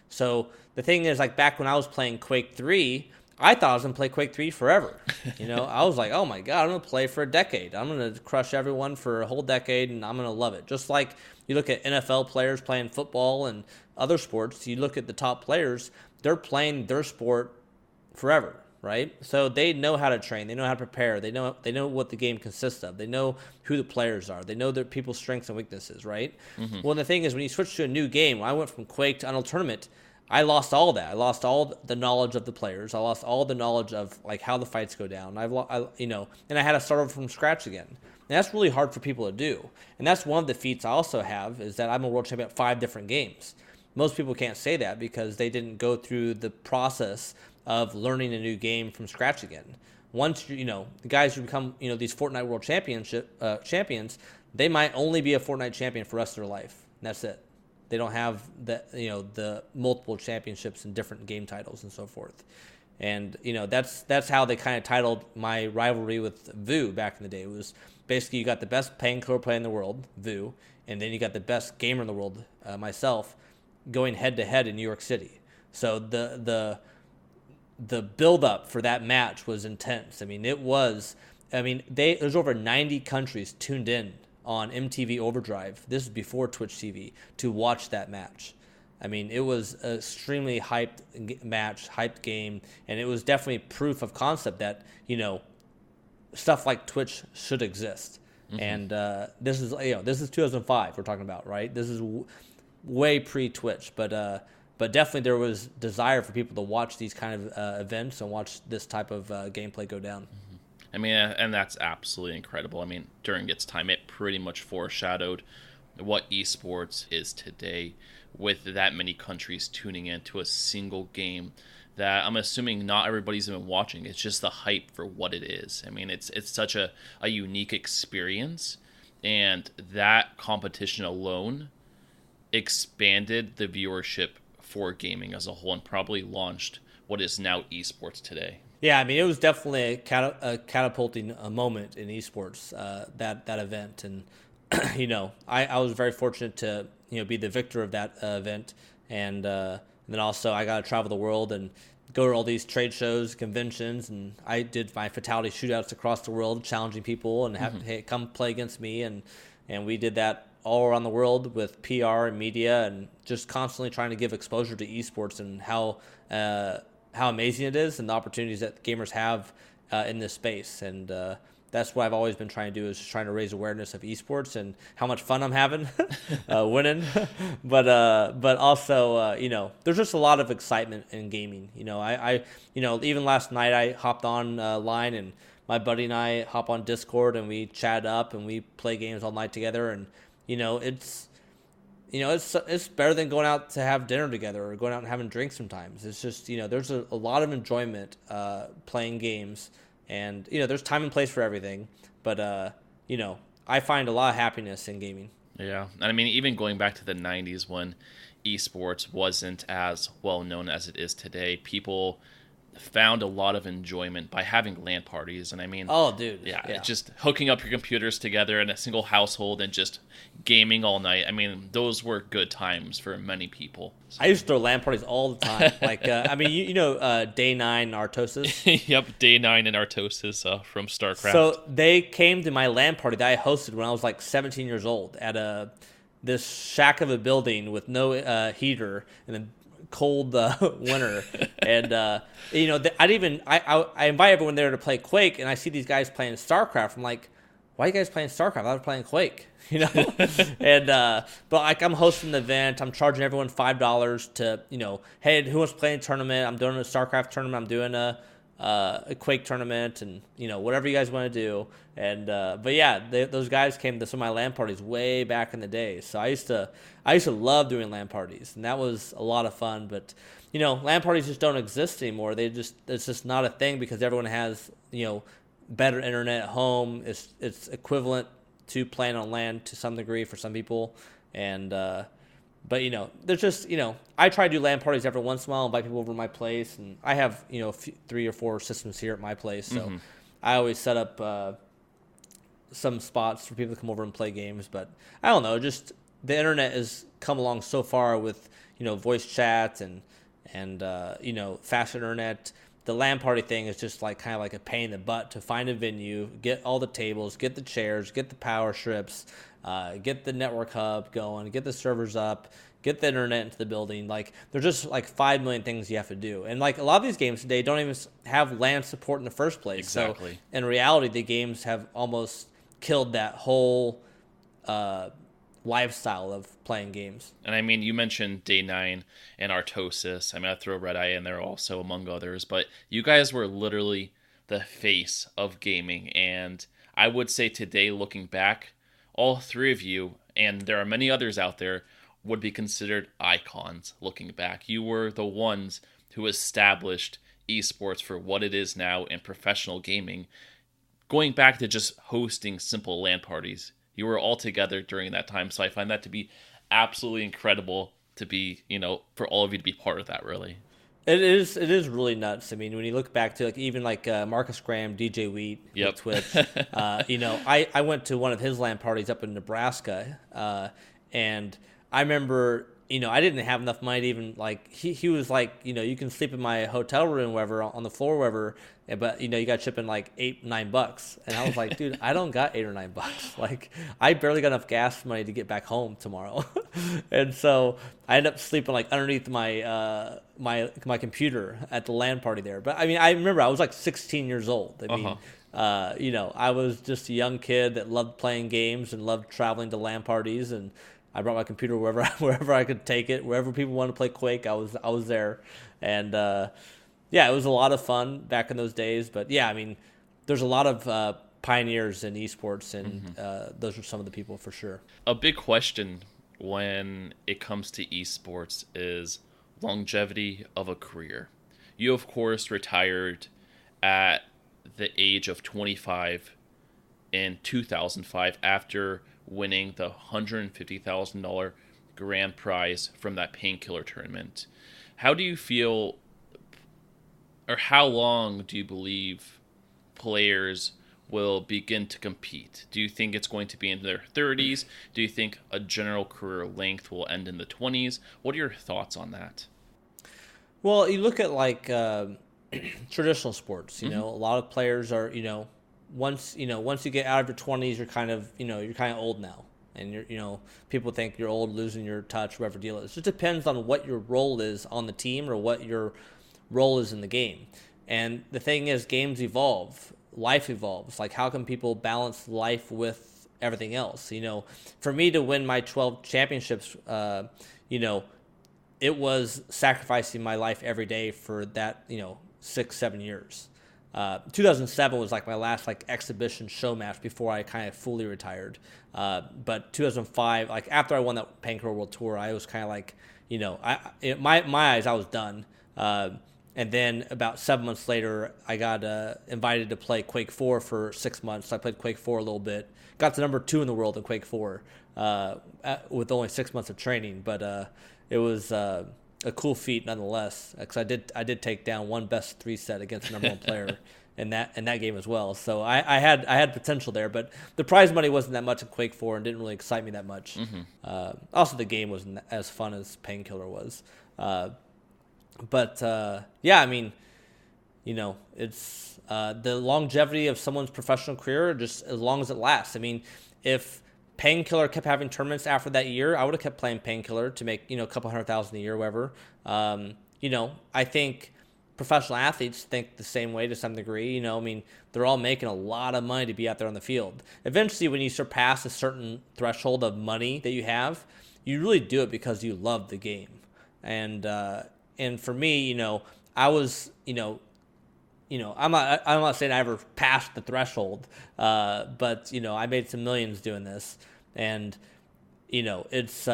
So the thing is, like back when I was playing Quake 3, I thought I was going to play Quake 3 forever. I was like, oh my God, I'm going to play for a decade. I'm going to crush everyone for a whole decade, and I'm going to love it. Just like you look at NFL players playing football and other sports, you look at the top players, they're playing their sport forever, right? So they know how to train. They know how to prepare. They know what the game consists of. They know who the players are. They know their people's strengths and weaknesses, right? Mm-hmm. Well, the thing is, when you switch to a new game, when I went from Quake to Unreal Tournament, I lost all that. I lost all the knowledge of the players. I lost all the knowledge of like how the fights go down. And I had to start over from scratch again. And that's really hard for people to do. And that's one of the feats I also have, is that I'm a world champion at 5 different games. Most people can't say that because they didn't go through the process of learning a new game from scratch again. Once the guys who become these Fortnite World champions, they might only be a Fortnite champion for the rest of their life. And that's it. They don't have the multiple championships and different game titles and so forth. And that's how they kind of titled my rivalry with Vu back in the day. It was basically you got the best painkiller player in the world, Vu, and then you got the best gamer in the world, myself, going head to head in New York City. So the build up for that match was intense. There's over 90 countries tuned in on MTV Overdrive. This is before Twitch TV to watch that match. It was an extremely hyped match, hyped game, and it was definitely proof of concept that stuff like Twitch should exist. Mm-hmm. And this is 2005 we're talking about, right? This is way pre-Twitch, but definitely there was desire for people to watch these kind of events and watch this type of gameplay go down. Mm-hmm. And that's absolutely incredible. During its time, it pretty much foreshadowed what esports is today, with that many countries tuning into a single game that I'm assuming not everybody's even watching. It's just the hype for what it is. It's such a unique experience, and that competition alone expanded the viewership for gaming as a whole and probably launched what is now esports today. Yeah, it was definitely a catapulting moment in esports, that event. And I was very fortunate to be the victor of that event, and then also I got to travel the world and go to all these trade shows, conventions, and I did my Fatality shootouts across the world, challenging people and have hey, come play against me, and we did that all around the world with PR and media, and just constantly trying to give exposure to esports and how amazing it is and the opportunities that gamers have in this space. And that's what I've always been trying to do, is just trying to raise awareness of esports and how much fun I'm having winning. But also, there's just a lot of excitement in gaming. I even last night I hopped on line, and my buddy and I hop on Discord and we chat up and we play games all night together. And it's better than going out to have dinner together or going out and having drinks sometimes. It's just, there's a lot of enjoyment playing games. And, there's time and place for everything. But, I find a lot of happiness in gaming. Yeah. And even going back to the 90s when esports wasn't as well known as it is today, people found a lot of enjoyment by having LAN parties. And oh, dude. Yeah, just hooking up your computers together in a single household and just gaming all night. Those were good times for many people. So. I used to throw LAN parties all the time. Like, Day 9 Artosis. Yep, Day 9 and Artosis from StarCraft. So they came to my LAN party that I hosted when I was like 17 years old at this shack of a building with no heater and then cold winter. And I invite everyone there to play Quake, and I see these guys playing StarCraft. I'm like, why are you guys playing StarCraft? I was playing Quake. And but I'm hosting the event. I'm charging everyone $5 to hey, who wants to play in a tournament? I'm doing a StarCraft tournament. I'm doing a Quake tournament, and whatever you guys want to do. And but yeah, those guys came to some of my LAN parties way back in the day. So I used to love doing LAN parties, and that was a lot of fun. But LAN parties just don't exist anymore. It's just not a thing because everyone has better internet at home. It's equivalent to playing on LAN to some degree for some people. And but there's just I try to do LAN parties every once in a while, invite people over to my place, and I have 3 or 4 systems here at my place, so I always set up some spots for people to come over and play games. But I don't know, just the internet has come along so far with voice chat and fast internet. The LAN party thing is just like kind of like a pain in the butt to find a venue, get all the tables, get the chairs, get the power strips, get the network hub going, get the servers up, get the internet into the building. Like, there's just like 5 million things you have to do. And like a lot of these games today don't even have LAN support in the first place. Exactly. So in reality, the games have almost killed that whole lifestyle of playing games. And you mentioned Day 9 and Artosis. I throw Red Eye in there also, among others. But you guys were literally the face of gaming. And I would say today, looking back, all three of you, and there are many others out there, would be considered icons looking back. You were the ones who established esports for what it is now in professional gaming, going back to just hosting simple LAN parties. You were all together during that time, so I find that to be absolutely incredible to be, for all of you to be part of that, really. It is really nuts. I mean, when you look back to even Marcus Graham, DJ Wheat, Yep. with Twitch, I went to one of his LAN parties up in Nebraska, and I remember, I didn't have enough money to even he was like, you can sleep in my hotel room, wherever, on the floor, wherever, but you got to chip in like $8-9, and I was like, dude, I don't got $8 or $9. Like, I barely got enough gas money to get back home tomorrow, and so I ended up sleeping like underneath my my computer at the LAN party there. But I mean, I remember I was like 16 years old. I mean. I was just a young kid that loved playing games and loved traveling to LAN parties, and I brought my computer wherever I could take it. Wherever people wanted to play Quake, I was there, and it was a lot of fun back in those days. But yeah, I mean, there's a lot of pioneers in esports, and those are some of the people for sure. A big question when it comes to esports is longevity of a career. You, of course, retired at the age of 25 in 2005 after winning the $150,000 grand prize from that painkiller tournament. How do you feel, or how long do you believe players will begin to compete? Do you think it's going to be in their 30s? Do you think a general career length will end in the 20s? What are your thoughts on that? Well, you look at traditional sports. A lot of players are, once you get out of your 20s, you're kind of old now, and people think you're old, losing your touch, whatever deal is. It just depends on what your role is on the team or what your role is in the game. And the thing is, games evolve, life evolves. Like, how can people balance life with everything else? For me to win my 12 championships, it was sacrificing my life every day for that, 6-7 years. 2007 was like my last exhibition show match before I kind of fully retired. But 2005, after I won that Painkiller World Tour, I was kind of in my eyes, I was done. And then about 7 months later, I got invited to play Quake 4 for 6 months. I played Quake 4 a little bit. Got to number 2 in the world in Quake 4 with only 6 months of training. But it was a cool feat nonetheless, because I did take down one best 3 set against the number 1 player in that game as well. So I had potential there, but the prize money wasn't that much in Quake 4 and didn't really excite me that much. Also, the game wasn't as fun as Painkiller was. But I mean, it's the longevity of someone's professional career, just as long as it lasts. I mean, if Painkiller kept having tournaments after that year, I would have kept playing Painkiller to make, a couple $100,000 a year, whatever. I think professional athletes think the same way to some degree. I mean, they're all making a lot of money to be out there on the field. Eventually, when you surpass a certain threshold of money that you have, you really do it because you love the game. And for me, I was, I'm not saying I ever passed the threshold, but I made some millions doing this, and it's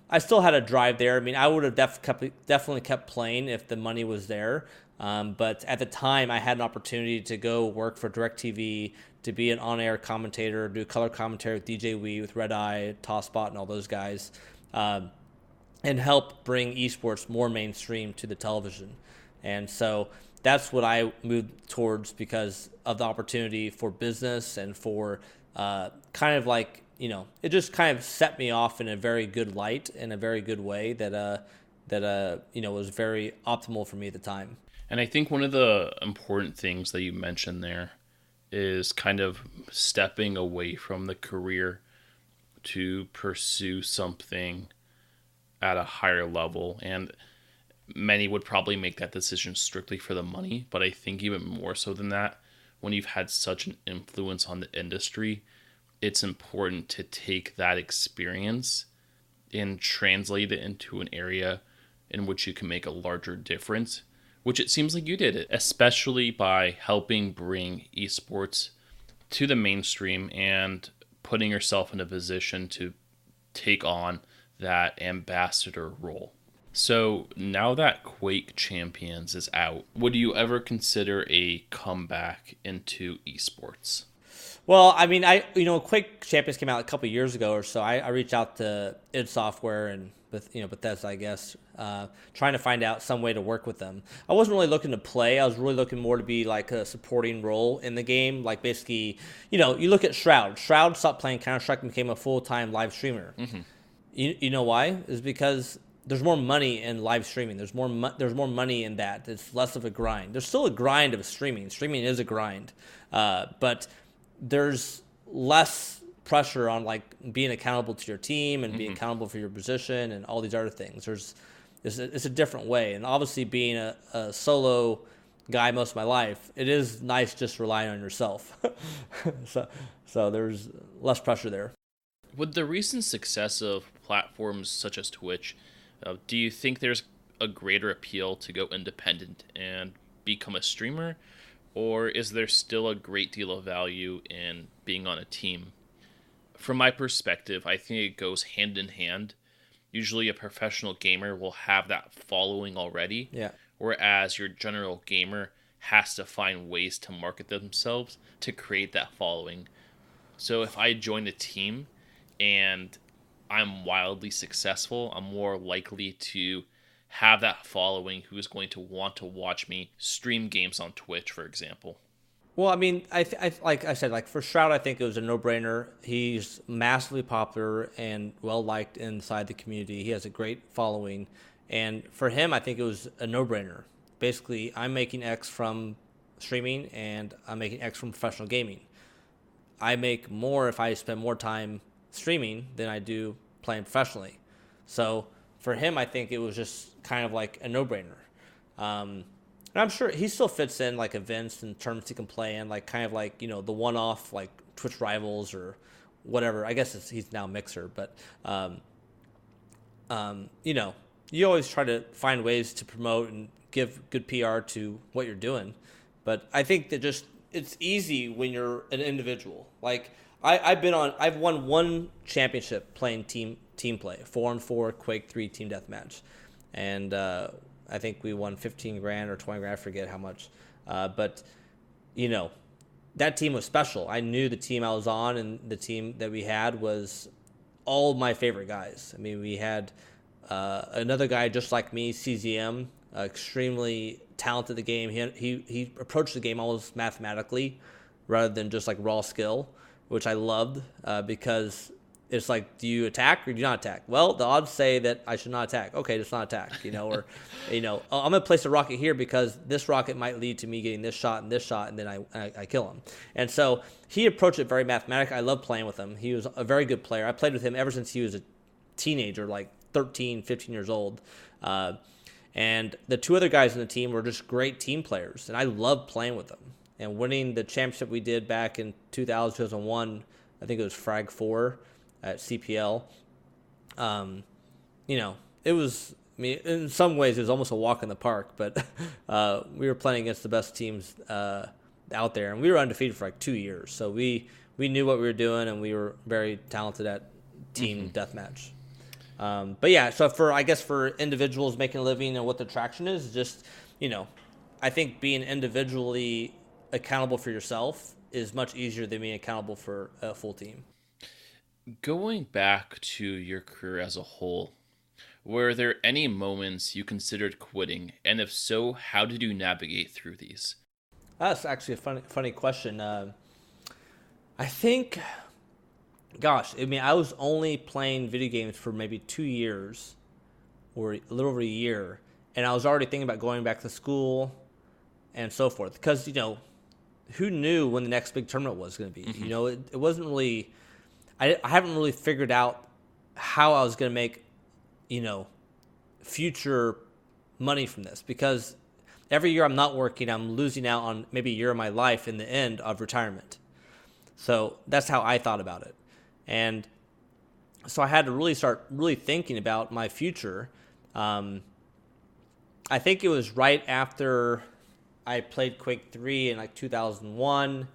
I still had a drive there. I mean, I would have definitely kept playing if the money was there, but at the time I had an opportunity to go work for DirecTV, to be an on-air commentator, do color commentary with DJ Wee, with Red Eye, Tosspot, and all those guys, and help bring esports more mainstream to the television. And so that's what I moved towards because of the opportunity for business and for it just kind of set me off in a very good light, in a very good way that was very optimal for me at the time. And I think one of the important things that you mentioned there is kind of stepping away from the career to pursue something at a higher level. And many would probably make that decision strictly for the money, but I think even more so than that, when you've had such an influence on the industry, it's important to take that experience and translate it into an area in which you can make a larger difference, which it seems like you did it, especially by helping bring esports to the mainstream and putting yourself in a position to take on that ambassador role. So now that Quake Champions is out, would you ever consider a comeback into esports? Well, I mean, Quake Champions came out a couple years ago or so. I reached out to id Software and Bethesda, I guess, trying to find out some way to work with them. I wasn't really looking to play. I was really looking more to be like a supporting role in the game. Like basically, you look at Shroud. Shroud stopped playing Counter-Strike and became a full-time live streamer. Mm-hmm. You know why? Is because there's more money in live streaming. There's more money in that. It's less of a grind. There's still a grind of streaming. Streaming is a grind, but there's less pressure on like being accountable to your team and being accountable for your position and all these other things. It's a different way. And obviously being a solo guy most of my life, it is nice just relying on yourself. so there's less pressure there. With the recent success of platforms such as Twitch, do you think there's a greater appeal to go independent and become a streamer? Or is there still a great deal of value in being on a team? From my perspective, I think it goes hand in hand. Usually a professional gamer will have that following already, whereas your general gamer has to find ways to market themselves to create that following. So if I join a team and I'm wildly successful, I'm more likely to have that following who is going to want to watch me stream games on Twitch, for example. Well, I mean, I like I said, like for Shroud, I think it was a no-brainer. He's massively popular and well-liked inside the community. He has a great following. And for him, I think it was a no-brainer. Basically, I'm making X from streaming and I'm making X from professional gaming. I make more if I spend more time streaming than I do playing professionally. So for him, I think it was just kind of like a no-brainer. And I'm sure he still fits in like events and tournaments he can play in, like kind of like, the one-off like Twitch Rivals or whatever. I guess he's now Mixer, but you always try to find ways to promote and give good PR to what you're doing. But I think that it's easy when you're an individual. Like I've won one championship playing team play, 4-on-4 Quake 3 team deathmatch, and I think we won 15 grand or 20 grand. I forget how much, but that team was special. I knew the team I was on and the team that we had was all my favorite guys. I mean, we had another guy just like me, CZM, extremely talented at the game. He approached the game almost mathematically rather than just like raw skill, which I loved because it's like, do you attack or do you not attack? Well, the odds say that I should not attack. Okay, just not attack, or, I'm going to place a rocket here because this rocket might lead to me getting this shot, and then I kill him. And so he approached it very mathematically. I love playing with him. He was a very good player. I played with him ever since he was a teenager, like 13, 15 years old. And the two other guys in the team were just great team players, and I loved playing with them. And winning the championship we did back in 2001, I think it was Frag 4 at CPL. It was, in some ways it was almost a walk in the park, but we were playing against the best teams out there, and we were undefeated for like 2 years. So we knew what we were doing, and we were very talented at team deathmatch. But yeah, so for individuals making a living and what the traction is just, I think being individually accountable for yourself is much easier than being accountable for a full team. Going back to your career as a whole, were there any moments you considered quitting? And if so, how did you navigate through these? That's actually a funny question. I think, I was only playing video games for maybe 2 years or a little over a year. And I was already thinking about going back to school and so forth. Because, who knew when the next big tournament was going to be? It wasn't really... I haven't really figured out how I was going to make, future money from this, because every year I'm not working, I'm losing out on maybe a year of my life in the end of retirement. So that's how I thought about it. And so I had to really start thinking about my future. I think it was right after I played Quake 3 in like 2001,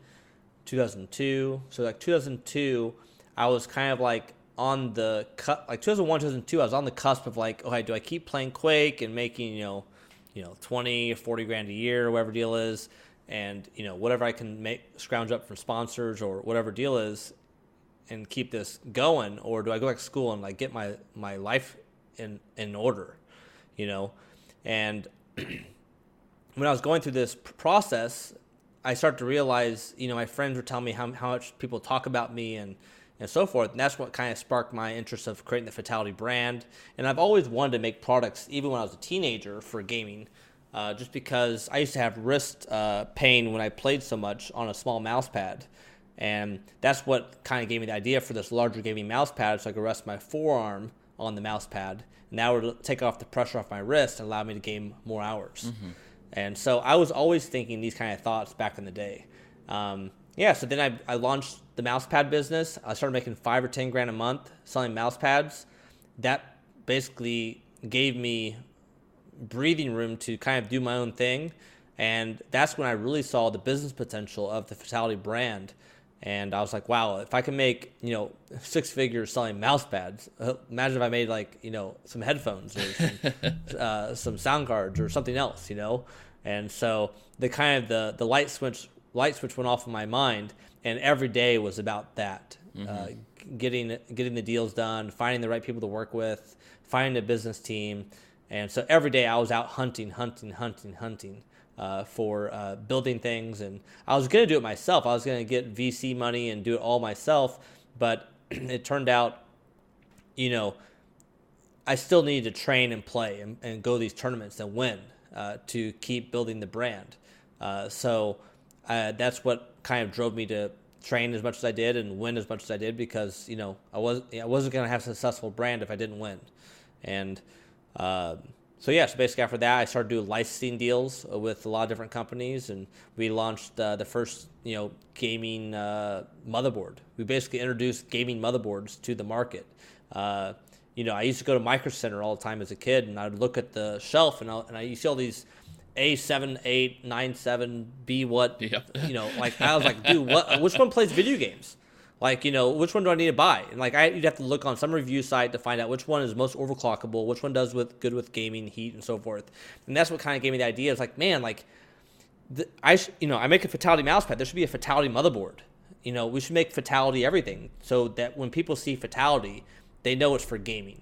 2002. So like 2002, I was kind of like on the cut, like 2001, 2002, I was on the cusp of like, okay, do I keep playing Quake and making, 20 or 40 grand a year or whatever deal is, and, whatever I can scrounge up from sponsors or whatever deal is, and keep this going, or do I go back to school and like get my life in order, And when I was going through this process, I started to realize, my friends were telling me how much people talk about me and so forth. And that's what kind of sparked my interest of creating the Fatality brand. And I've always wanted to make products, even when I was a teenager, for gaming, just because I used to have wrist pain when I played so much on a small mouse pad. And that's what kind of gave me the idea for this larger gaming mouse pad, so I could rest my forearm on the mouse pad. And that would take off the pressure off my wrist and allow me to game more hours. Mm-hmm. And so I was always thinking these kind of thoughts back in the day. So then I launched the mouse pad business. I started making 5 or 10 grand a month selling mouse pads. That basically gave me breathing room to kind of do my own thing. And that's when I really saw the business potential of the Fatality brand. And I was like, wow, if I can make, 6 figures selling mouse pads, imagine if I made some headphones or some sound cards or something else, And so the light switch went off in my mind, and every day was about that, getting the deals done, finding the right people to work with, finding a business team. And so every day I was out hunting for building things. And I was going to do it myself. I was going to get VC money and do it all myself. But it turned out, I still needed to train and play and go to these tournaments and win to keep building the brand. So that's what kind of drove me to train as much as I did and win as much as I did, because, I wasn't going to have a successful brand if I didn't win. And so basically after that, I started doing licensing deals with a lot of different companies, and we launched the first, gaming motherboard. We basically introduced gaming motherboards to the market. I used to go to Micro Center all the time as a kid, and I'd look at the shelf, and I see all these A78, 97, B what, Yep. I was like, dude, which one plays video games? Which one do I need to buy? And you'd have to look on some review site to find out which one is most overclockable, which one does good with gaming, heat, and so forth. And that's what kind of gave me the idea. It's like, man, I make a Fatality mousepad. There should be a Fatality motherboard. We should make Fatality everything, so that when people see Fatality, they know it's for gaming.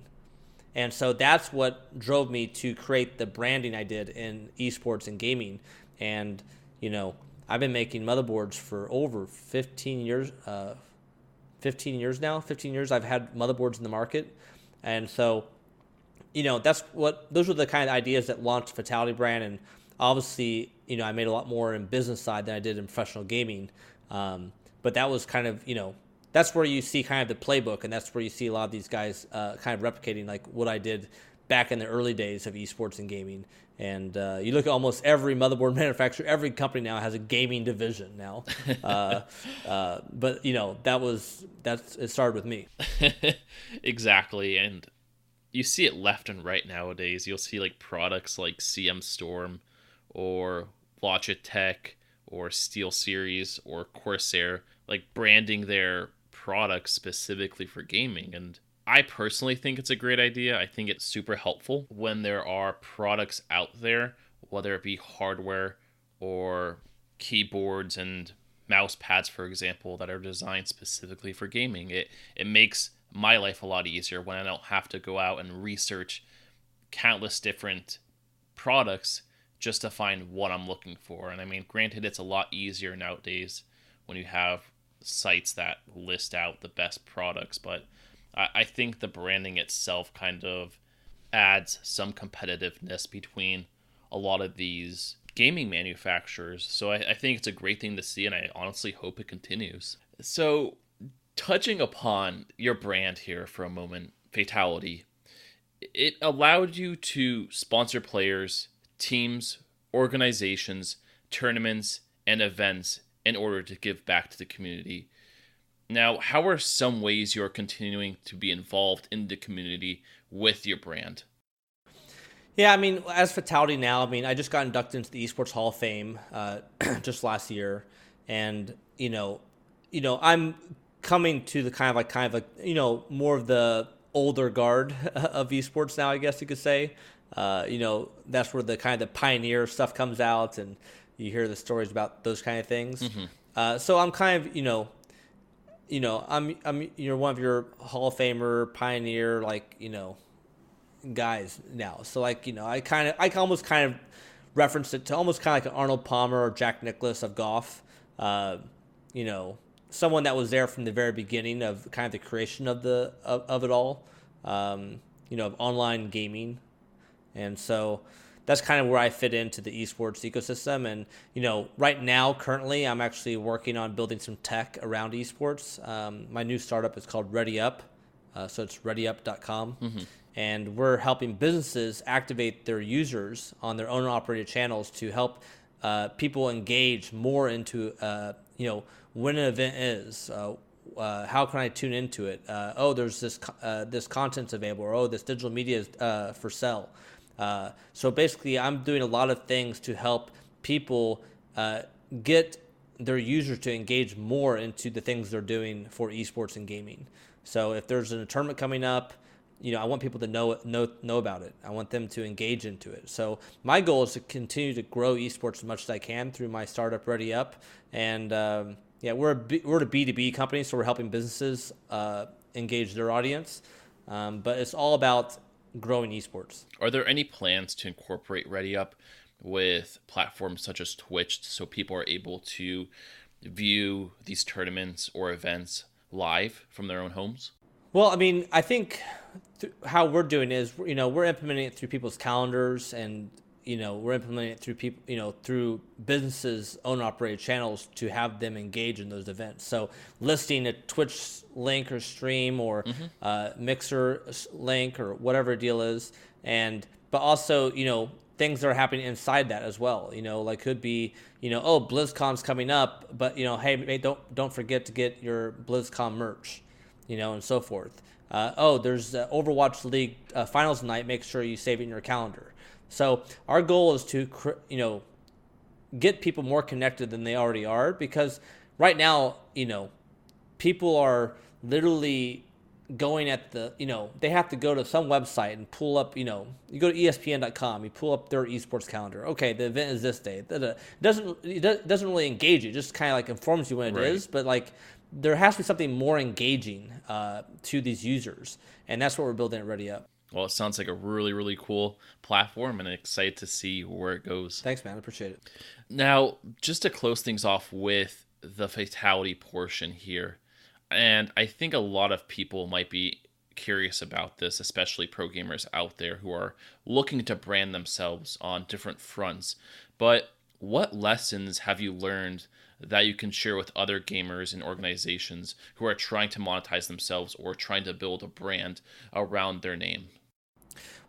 And so that's what drove me to create the branding I did in esports and gaming. And, I've been making motherboards for over 15 years. 15 years now. 15 years I've had motherboards in the market. And so, those were the kind of ideas that launched Fatality brand. And obviously, I made a lot more in business side than I did in professional gaming. But that was kind of, that's where you see kind of the playbook, and that's where you see a lot of these guys kind of replicating like what I did back in the early days of esports and gaming. And you look at almost every motherboard manufacturer, every company now has a gaming division now. But it started with me. Exactly. And you see it left and right nowadays. You'll see products like CM Storm or Logitech or SteelSeries or Corsair, branding their products specifically for gaming. And I personally think it's a great idea. I think it's super helpful when there are products out there, whether it be hardware or keyboards and mouse pads, for example, that are designed specifically for gaming. It makes my life a lot easier when I don't have to go out and research countless different products just to find what I'm looking for. And I mean, granted, it's a lot easier nowadays when you have sites that list out the best products, but I think the branding itself kind of adds some competitiveness between a lot of these gaming manufacturers. So I think it's a great thing to see, and I honestly hope it continues. So touching upon your brand here for a moment, Fatality, it allowed you to sponsor players, teams, organizations, tournaments, and events in order to give back to the community. Now, how are some ways you're continuing to be involved in the community with your brand? Yeah, I mean, as Fatality now, I just got inducted into the eSports Hall of Fame just last year. And, I'm coming to the kind of more of the older guard of esports now, I guess you could say. That's where the kind of the pioneer stuff comes out, and you hear the stories about those kind of things. So I'm kind of, I'm one of your Hall of Famer, pioneer, guys now. So I almost kind of referenced it to almost kind of like an Arnold Palmer or Jack Nicklaus of golf. You know, someone that was there from the very beginning of kind of the creation of of it all. Of online gaming, and so that's kind of where I fit into the esports ecosystem. And right now, currently, I'm actually working on building some tech around esports. My new startup is called Ready Up, so it's readyup.com. And we're helping businesses activate their users on their own operated channels to help people engage more into, when an event is. How can I tune into it? There's this content's available, or this digital media is for sale. So basically, I'm doing a lot of things to help people get their users to engage more into the things they're doing for esports and gaming. So if there's a tournament coming up, I want people to know about it. I want them to engage into it. So my goal is to continue to grow esports as much as I can through my startup Ready Up. And we're a B2B company, so we're helping businesses engage their audience. But it's all about growing esports. Are there any plans to incorporate Ready Up with platforms such as Twitch so people are able to view these tournaments or events live from their own homes? Well, I mean, I think how we're doing is, we're implementing it through people's calendars, and, we're implementing it through people, through businesses' own operated channels to have them engage in those events. So listing a Twitch link or stream or Mixer link or whatever deal is. But also, things that are happening inside that as well, could be, BlizzCon's coming up, but, hey, don't forget to get your BlizzCon merch, and so forth. There's Overwatch League finals night. Make sure you save it in your calendar. So our goal is to, get people more connected than they already are, because right now, people are literally going at they have to go to some website and pull up, you go to ESPN.com, you pull up their esports calendar. Okay, the event is this day. It doesn't really engage you, just kind of like informs you when it is, but there has to be something more engaging to these users, and that's what we're building at Ready Up. Well, it sounds like a really, really cool platform, and I'm excited to see where it goes. Thanks, man. I appreciate it. Now, just to close things off with the Fatality portion here, and I think a lot of people might be curious about this, especially pro gamers out there who are looking to brand themselves on different fronts. But what lessons have you learned that you can share with other gamers and organizations who are trying to monetize themselves or trying to build a brand around their name?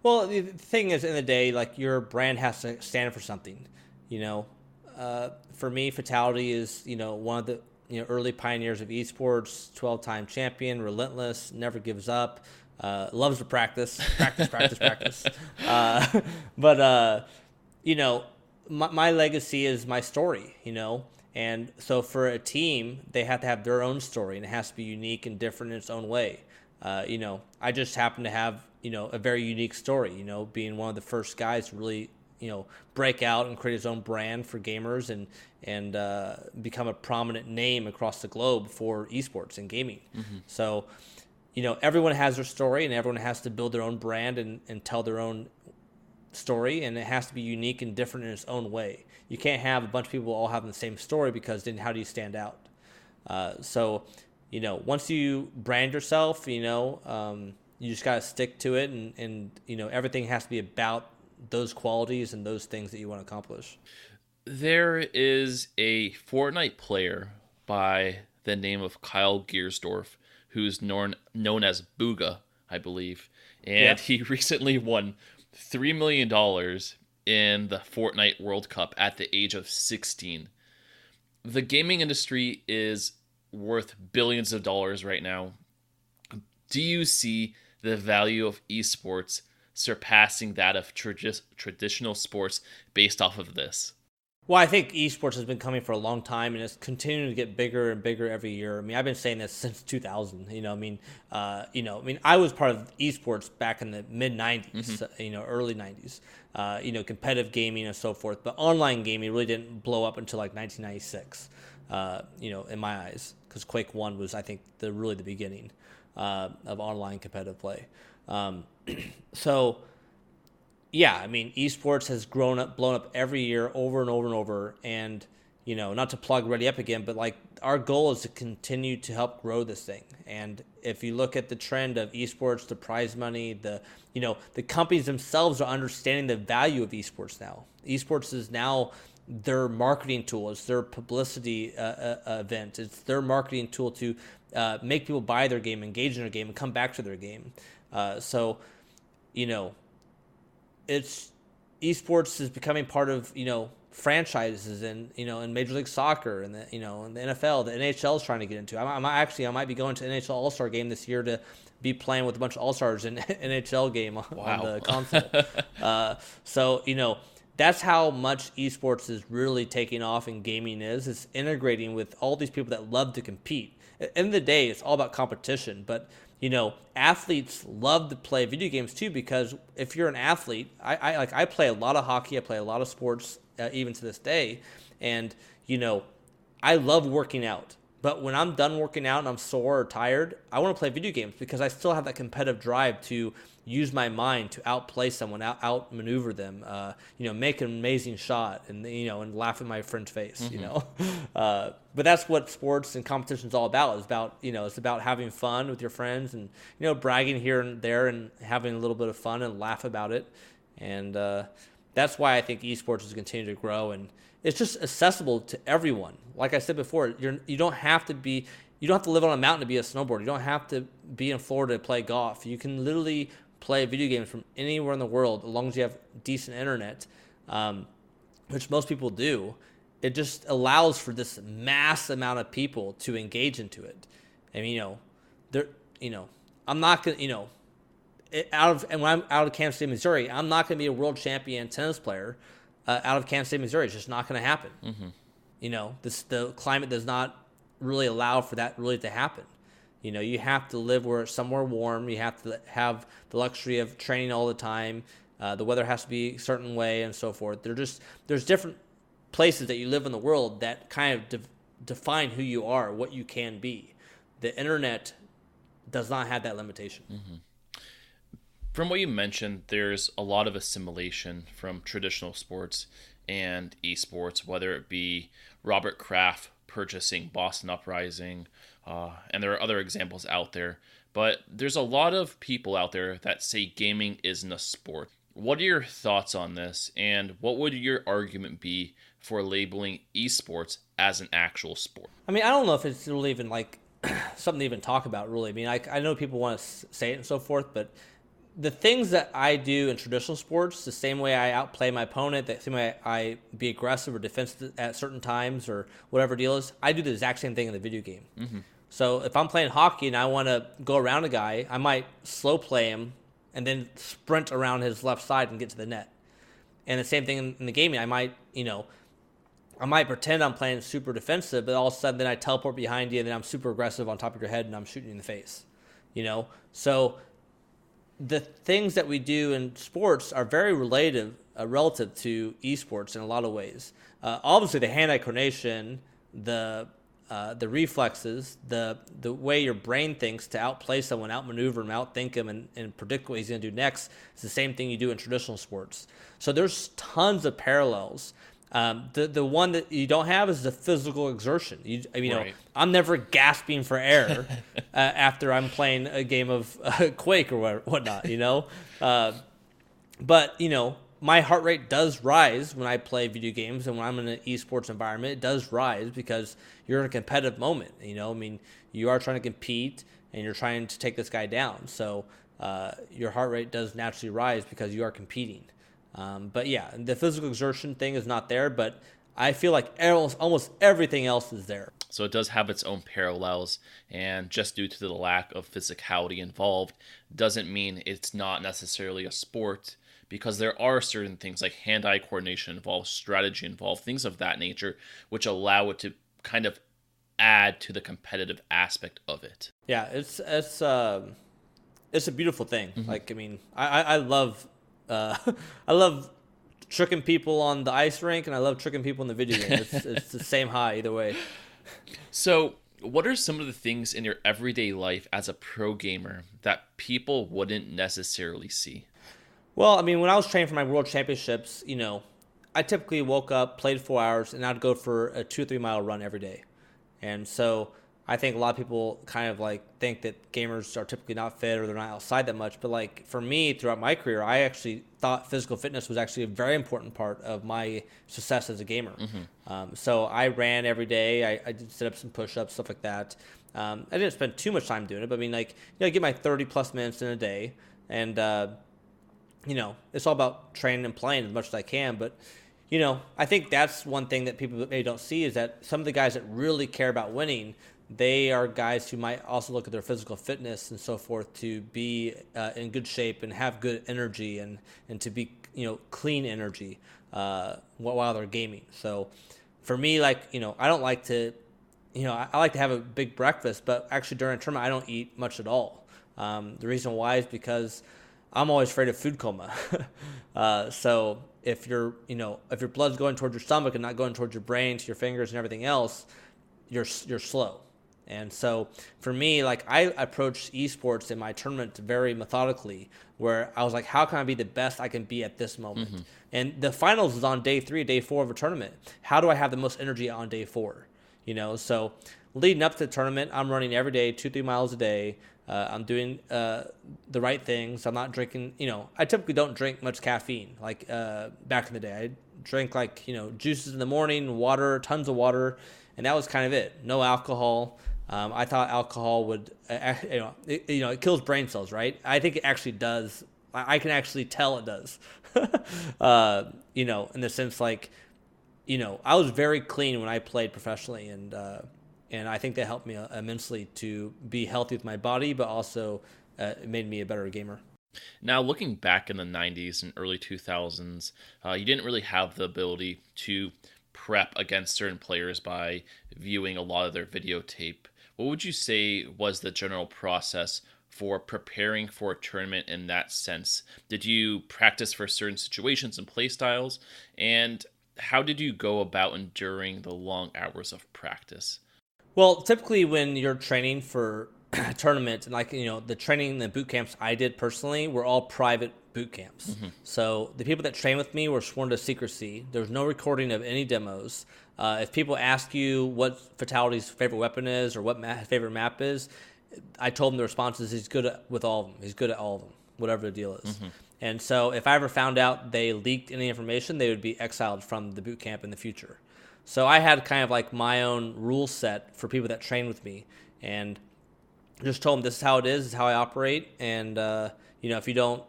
Well, the thing is, in the day, your brand has to stand for something. For me, Fatality is, one of the early pioneers of esports, 12-time champion, relentless, never gives up, loves to practice. But my legacy is my story, And so for a team, they have to have their own story, and it has to be unique and different in its own way. I just happen to have, a very unique story, being one of the first guys to really, break out and create his own brand for gamers and become a prominent name across the globe for esports and gaming. So, everyone has their story, and everyone has to build their own brand and tell their own story, and it has to be unique and different in its own way. You can't have a bunch of people all having the same story, because then how do you stand out? So, once you brand yourself, you just got to stick to it, and everything has to be about those qualities and those things that you want to accomplish. There is a Fortnite player by the name of Kyle Giersdorf, who's known as Booga, I believe, and he recently won $3 million in the Fortnite World Cup at the age of 16. The gaming industry is worth billions of dollars right now. Do you see the value of esports surpassing that of traditional sports based off of this? Well, I think esports has been coming for a long time, and it's continuing to get bigger and bigger every year. I mean, I've been saying this since 2000. I was part of esports back in the mid 90s, early 90s. Competitive gaming and so forth. But online gaming really didn't blow up until like 1996. In my eyes, because Quake 1 was, I think, the beginning of online competitive play. Esports has blown up every year over and over and over. And, not to plug Ready Up again, but like our goal is to continue to help grow this thing. And if you look at the trend of esports, the prize money, the companies themselves are understanding the value of esports now. Esports is now their marketing tool. It's their publicity event. It's their marketing tool to make people buy their game, engage in their game, and come back to their game. It's esports is becoming part of franchises in Major League Soccer and in the NFL. The NHL is trying to get into. I might be going to NHL All-Star game this year to be playing with a bunch of All-Stars in NHL game on the console. That's how much esports is really taking off and gaming is. It's integrating with all these people that love to compete. At the end of the day, it's all about competition. But, athletes love to play video games too, because if you're an athlete, I play a lot of hockey. I play a lot of sports even to this day. And, I love working out. But when I'm done working out and I'm sore or tired, I want to play video games because I still have that competitive drive to use my mind to outplay someone, outmaneuver them, make an amazing shot and laugh in my friend's face, But that's what sports and competition is all about. It's about having fun with your friends and, bragging here and there and having a little bit of fun and laugh about it. And that's why I think esports is continuing to grow, and it's just accessible to everyone. Like I said before, you don't have to live on a mountain to be a snowboarder. You don't have to be in Florida to play golf. You can literally play video games from anywhere in the world, as long as you have decent internet, which most people do. It just allows for this mass amount of people to engage into it. I mean, I'm not gonna, when I'm out of Kansas City, Missouri, I'm not gonna be a world champion tennis player out of Kansas City, Missouri. It's just not gonna happen. The climate does not really allow for that really to happen. You have to live somewhere warm. You have to have the luxury of training all the time. The weather has to be a certain way and so forth. There's different places that you live in the world that kind of define who you are, what you can be. The internet does not have that limitation. Mm-hmm. From what you mentioned, there's a lot of assimilation from traditional sports and esports, whether it be Robert Kraft purchasing Boston Uprising, and there are other examples out there. But there's a lot of people out there that say gaming isn't a sport. What are your thoughts on this, and what would your argument be for labeling esports as an actual sport? I mean, I don't know if it's really even like something to even talk about, really. I mean, I know people want to say it and so forth, but the things that I do in traditional sports, the same way I outplay my opponent, the same way I be aggressive or defensive at certain times or whatever deal is, I do the exact same thing in the video game. Mm-hmm. So if I'm playing hockey and I want to go around a guy, I might slow play him and then sprint around his left side and get to the net. And the same thing in the gaming, I might pretend I'm playing super defensive, but all of a sudden then I teleport behind you and then I'm super aggressive on top of your head and I'm shooting you in the face. So the things that we do in sports are very relative to esports in a lot of ways. Obviously, the hand-eye coordination, the reflexes, the way your brain thinks to outplay someone, outmaneuver him, outthink him, and predict what he's going to do next is the same thing you do in traditional sports. So there's tons of parallels. The one that you don't have is the physical exertion. Right. I'm never gasping for air after I'm playing a game of Quake or whatnot. But my heart rate does rise when I play video games, and when I'm in an esports environment, it does rise because you're in a competitive moment. You are trying to compete and you're trying to take this guy down. So your heart rate does naturally rise because you are competing. But yeah, the physical exertion thing is not there, but I feel like almost everything else is there. So it does have its own parallels, and just due to the lack of physicality involved doesn't mean it's not necessarily a sport, because there are certain things like hand-eye coordination involved, strategy involved, things of that nature, which allow it to kind of add to the competitive aspect of it. Yeah, it's a beautiful thing. Like, I mean, I love I love tricking people on the ice rink, and I love tricking people in the video game. It's the same high either way. So, what are some of the things in your everyday life as a pro gamer that people wouldn't necessarily see? Well, I mean, when I was training for my world championships, I typically woke up, played 4 hours, and I'd go for a 2 or 3 mile run every day. And so I think a lot of people kind of like think that gamers are typically not fit or they're not outside that much. But like for me, throughout my career, I actually thought physical fitness was actually a very important part of my success as a gamer. So I ran every day. I did sit-ups and push-ups, stuff like that. I didn't spend too much time doing it, but I mean, like, I get my 30 plus minutes in a day, and it's all about training and playing as much as I can. But I think that's one thing that people maybe don't see is that some of the guys that really care about winning, they are guys who might also look at their physical fitness and so forth to be in good shape and have good energy and to be clean energy while they're gaming. So for me, like I don't like to I like to have a big breakfast, but actually during a tournament I don't eat much at all. The reason why is because I'm always afraid of food coma. So if your blood's going towards your stomach and not going towards your brain to your fingers and everything else, you're slow. And so for me, like I approached esports in my tournament very methodically, where I was like, how can I be the best I can be at this moment? And the finals is on day 3, day 4 of a tournament. How do I have the most energy on day 4? So leading up to the tournament, I'm running every day, 2-3 miles a day. I'm doing the right things. I'm not drinking, I typically don't drink much caffeine. Like back in the day, I drank like, juices in the morning, water, tons of water. And that was kind of it. No alcohol. I thought alcohol would, it kills brain cells, right? I think it actually does. I can actually tell it does. In the sense like, I was very clean when I played professionally, and I think that helped me immensely to be healthy with my body, but also it made me a better gamer. Now, looking back in the 90s and early 2000s, you didn't really have the ability to prep against certain players by viewing a lot of their videotape. What would you say was the general process for preparing for a tournament in that sense? Did you practice for certain situations and play styles? And how did you go about enduring the long hours of practice? Well, typically when you're training for a tournament, and like, the training and the boot camps I did personally were all private boot camps. So the people that train with me were sworn to secrecy. There's no recording of any demos. If people ask you what Fatality's favorite weapon is or what favorite map is, I told them the response is he's good with all of them. He's good at all of them, whatever the deal is. And so if I ever found out they leaked any information, they would be exiled from the boot camp in the future. So I had kind of like my own rule set for people that train with me, and just told them this is how it is how I operate. And if you don't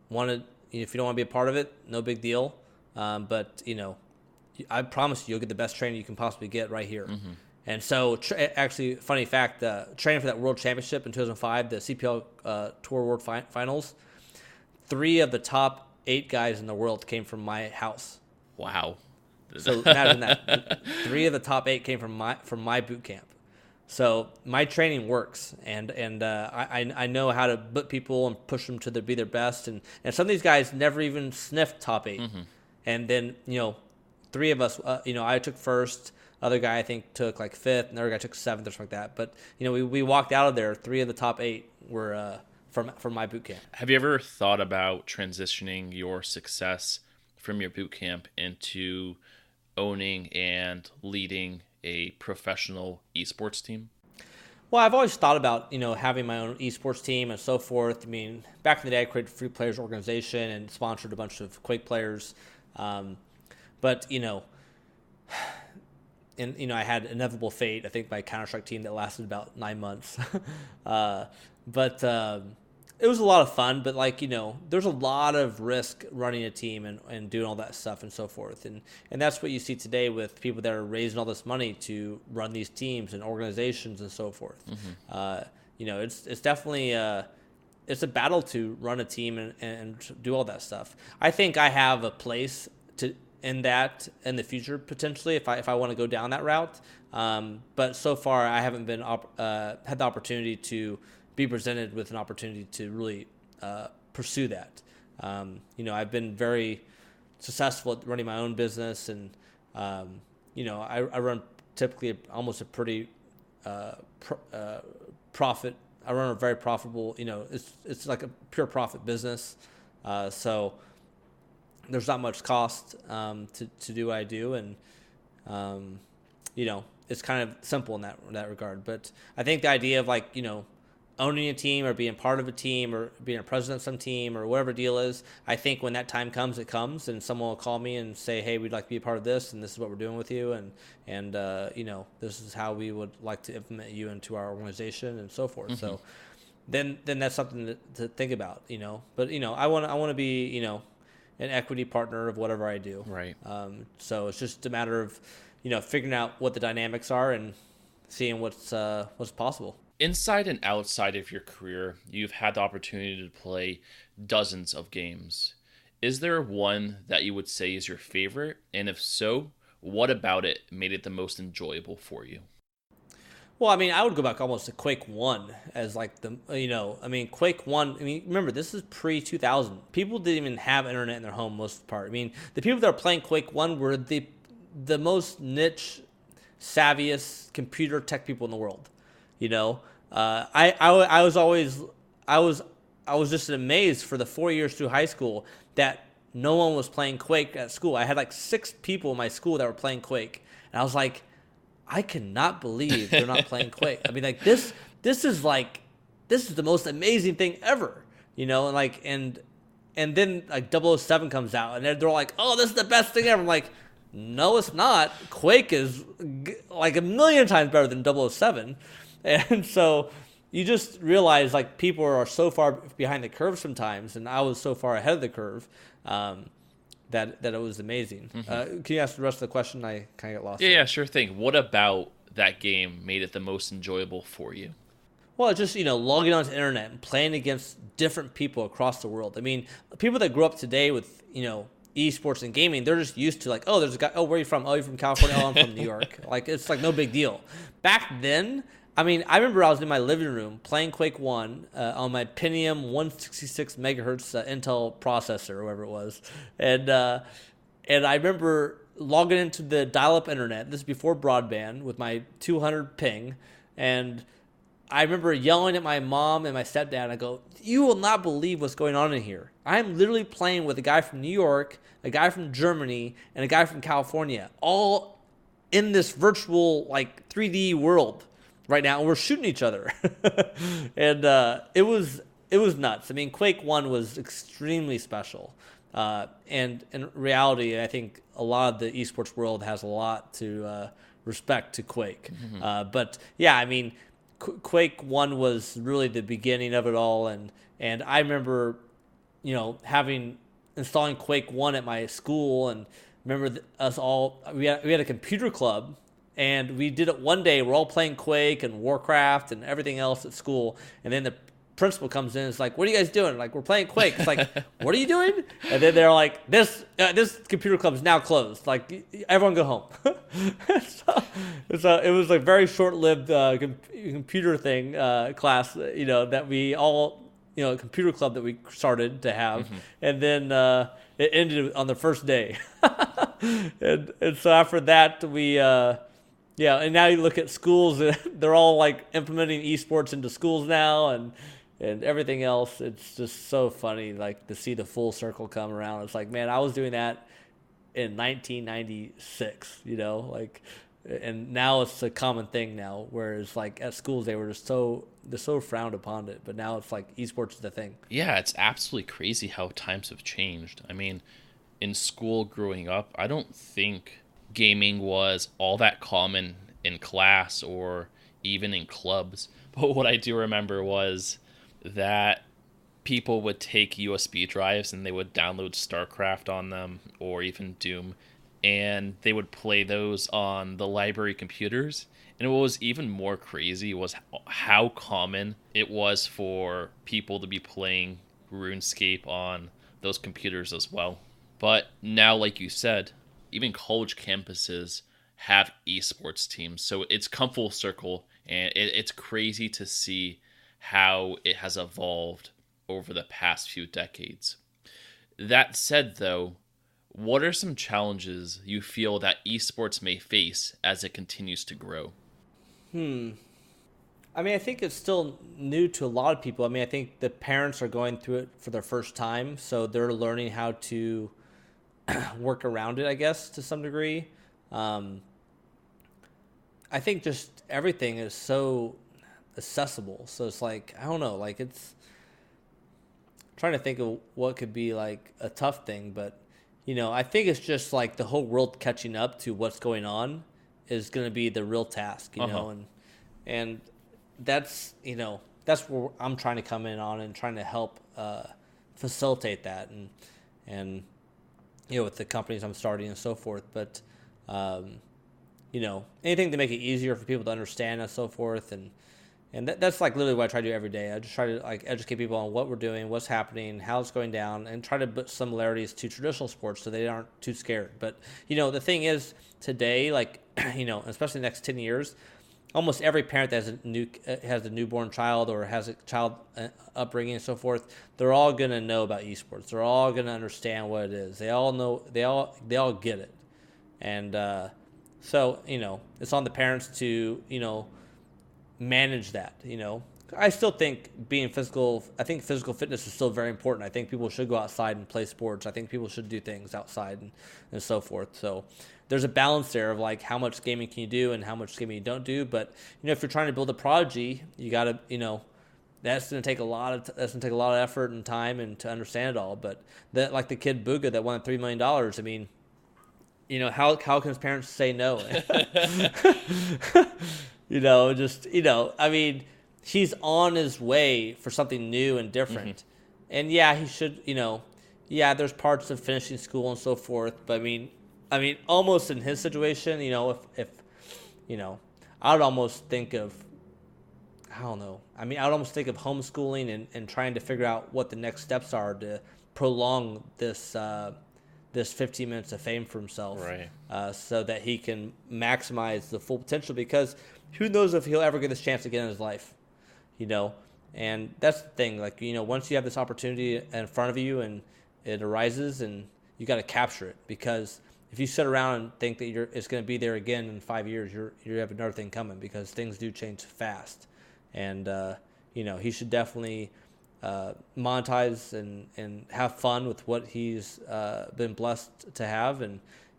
want to be a part of it, no big deal. But I promise you'll get the best training you can possibly get right here. And so, actually, funny fact, training for that World Championship in 2005, the CPL Tour World Finals, 3 of the top 8 guys in the world came from my house. Wow. So imagine that. 3 of the top 8 came from my boot camp. So my training works, and I know how to put people and push them to be their best. And some of these guys never even sniffed top 8. And then 3 of us, I took first. Other guy I think took like 5th. Another guy took 7th or something like that. But we walked out of there. 3 of the top 8 were from my boot camp. Have you ever thought about transitioning your success from your boot camp into owning and leading a professional esports team? Well, I've always thought about, having my own esports team and so forth. I mean, back in the day, I created a Free Players organization and sponsored a bunch of Quake players. But, and, I had Inevitable Fate, I think, my Counter-Strike team that lasted about 9 months. But it was a lot of fun, but there's a lot of risk running a team and doing all that stuff and so forth. And that's what you see today with people that are raising all this money to run these teams and organizations and so forth. It's definitely it's a battle to run a team and do all that stuff. I think I have a place in the future potentially if I want to go down that route. But so far I haven't been had the opportunity to be presented with an opportunity to really pursue that. I've been very successful at running my own business, and I run typically almost a pretty profit. I run a very profitable. It's like a pure profit business. So there's not much cost to do what I do, and it's kind of simple in that regard. But I think the idea of owning a team or being part of a team or being a president of some team or whatever deal is, I think when that time comes, it comes, and someone will call me and say, hey, we'd like to be a part of this, and this is what we're doing with you, and this is how we would like to implement you into our organization and so forth. So then that's something to think about, but I want to be, an equity partner of whatever I do. Right. So it's just a matter of, figuring out what the dynamics are and seeing what's possible. Inside and outside of your career, you've had the opportunity to play dozens of games. Is there one that you would say is your favorite? And if so, what about it made it the most enjoyable for you? Well, I would go back almost to Quake 1 as Quake 1, remember, this is pre-2000. People didn't even have internet in their home most of the part. The people that are playing Quake 1 were the most niche, savviest computer tech people in the world. I was just amazed for the 4 years through high school that no one was playing Quake at school. I had 6 people in my school that were playing Quake, and I was like, I cannot believe they're not playing Quake. This is the most amazing thing ever, and then 007 comes out and they're like, oh, this is the best thing ever. I'm like, no, it's not. Quake is a million times better than 007. And so you just realize people are so far behind the curve sometimes, and I was so far ahead of the curve that it was amazing. Can you ask the rest of the question? I kind of get lost. Yeah, sure thing. What about that game made it the most enjoyable for you? Well, it's just, logging onto the internet and playing against different people across the world. People that grew up today with, eSports and gaming, they're just used to oh, there's a guy, oh, where are you from? Oh, you're from California. Oh, I'm from New York. It's no big deal. Back then, I remember I was in my living room playing Quake 1 on my Pentium 166 megahertz Intel processor, or whatever it was. And I remember logging into the dial-up internet, this is before broadband, with my 200 ping. And I remember yelling at my mom and my stepdad, and I go, you will not believe what's going on in here. I'm literally playing with a guy from New York, a guy from Germany, and a guy from California, all in this virtual 3D world right now, and we're shooting each other. And it was nuts. Quake 1 was extremely special. And in reality, I think a lot of the esports world has a lot to respect to Quake. But yeah, Quake 1 was really the beginning of it all, and I remember, installing Quake 1 at my school, and remember us all, we had a computer club, and we did it one day. We're all playing Quake and Warcraft and everything else at school, and then the principal comes in and is like, what are you guys doing? We're playing Quake. It's what are you doing? And then they're like, this computer club is now closed. Everyone go home. so it was very short-lived computer thing class, that we all, computer club that we started to have. And then it ended on the first day. and so after that, we... and now you look at schools, they're all implementing esports into schools now, and everything else. It's just so funny, to see the full circle come around. It's man, I was doing that in 1996, and now it's a common thing now. Whereas at schools, they were just they're so frowned upon it, but now it's esports is the thing. Yeah, it's absolutely crazy how times have changed. In school growing up, I don't think gaming was all that common in class or even in clubs. But what I do remember was that people would take USB drives and they would download StarCraft on them, or even Doom, and they would play those on the library computers. And what was even more crazy was how common it was for people to be playing RuneScape on those computers as well. But now, like you said, even college campuses have esports teams. So it's come full circle, and it's crazy to see how it has evolved over the past few decades. That said, though, what are some challenges you feel that esports may face as it continues to grow? I mean, I think it's still new to a lot of people. I mean, I think the parents are going through it for their first time, so they're learning how to work around it, I guess, to some degree. I think just everything is so accessible. So it's like, I don't know, like it's trying to think of what could be like a tough thing, but I think it's just like the whole world catching up to what's going on is going to be the real task, and that's that's where I'm trying to come in on and trying to help facilitate that and with the companies I'm starting and so forth. But anything to make it easier for people to understand and so forth, and that's like literally what I try to do every day. I just try to like educate people on what we're doing, what's happening, how it's going down, and try to put similarities to traditional sports so they aren't too scared. But the thing is today, like especially the next 10 years, almost every parent that has a newborn child or has a child upbringing and so forth, they're all gonna know about esports. They're all gonna understand what it is. They all know. They all get it, and so it's on the parents to manage that. I still think I think physical fitness is still very important. I think people should go outside and play sports. I think people should do things outside and so forth. So there's a balance there of like how much gaming can you do and how much gaming you don't do. But if you're trying to build a prodigy, you got to that's going to take a lot of effort and time and to understand it all. But that, like the kid Booga that won $3 million. I mean, how can his parents say no? I mean, he's on his way for something new and different. Mm-hmm. And yeah, he should, there's parts of finishing school and so forth. But I mean, almost in his situation, if I would almost think of, I don't know. I mean, I would almost think of homeschooling and trying to figure out what the next steps are to prolong this 15 minutes of fame for himself, right? So that he can maximize the full potential, because who knows if he'll ever get this chance again in his life, and that's the thing. Like, once you have this opportunity in front of you and it arises, and you got to capture it, because if you sit around and think that it's going to be there again in 5 years, you have another thing coming, because things do change fast. And he should definitely monetize and have fun with what he's been blessed to have,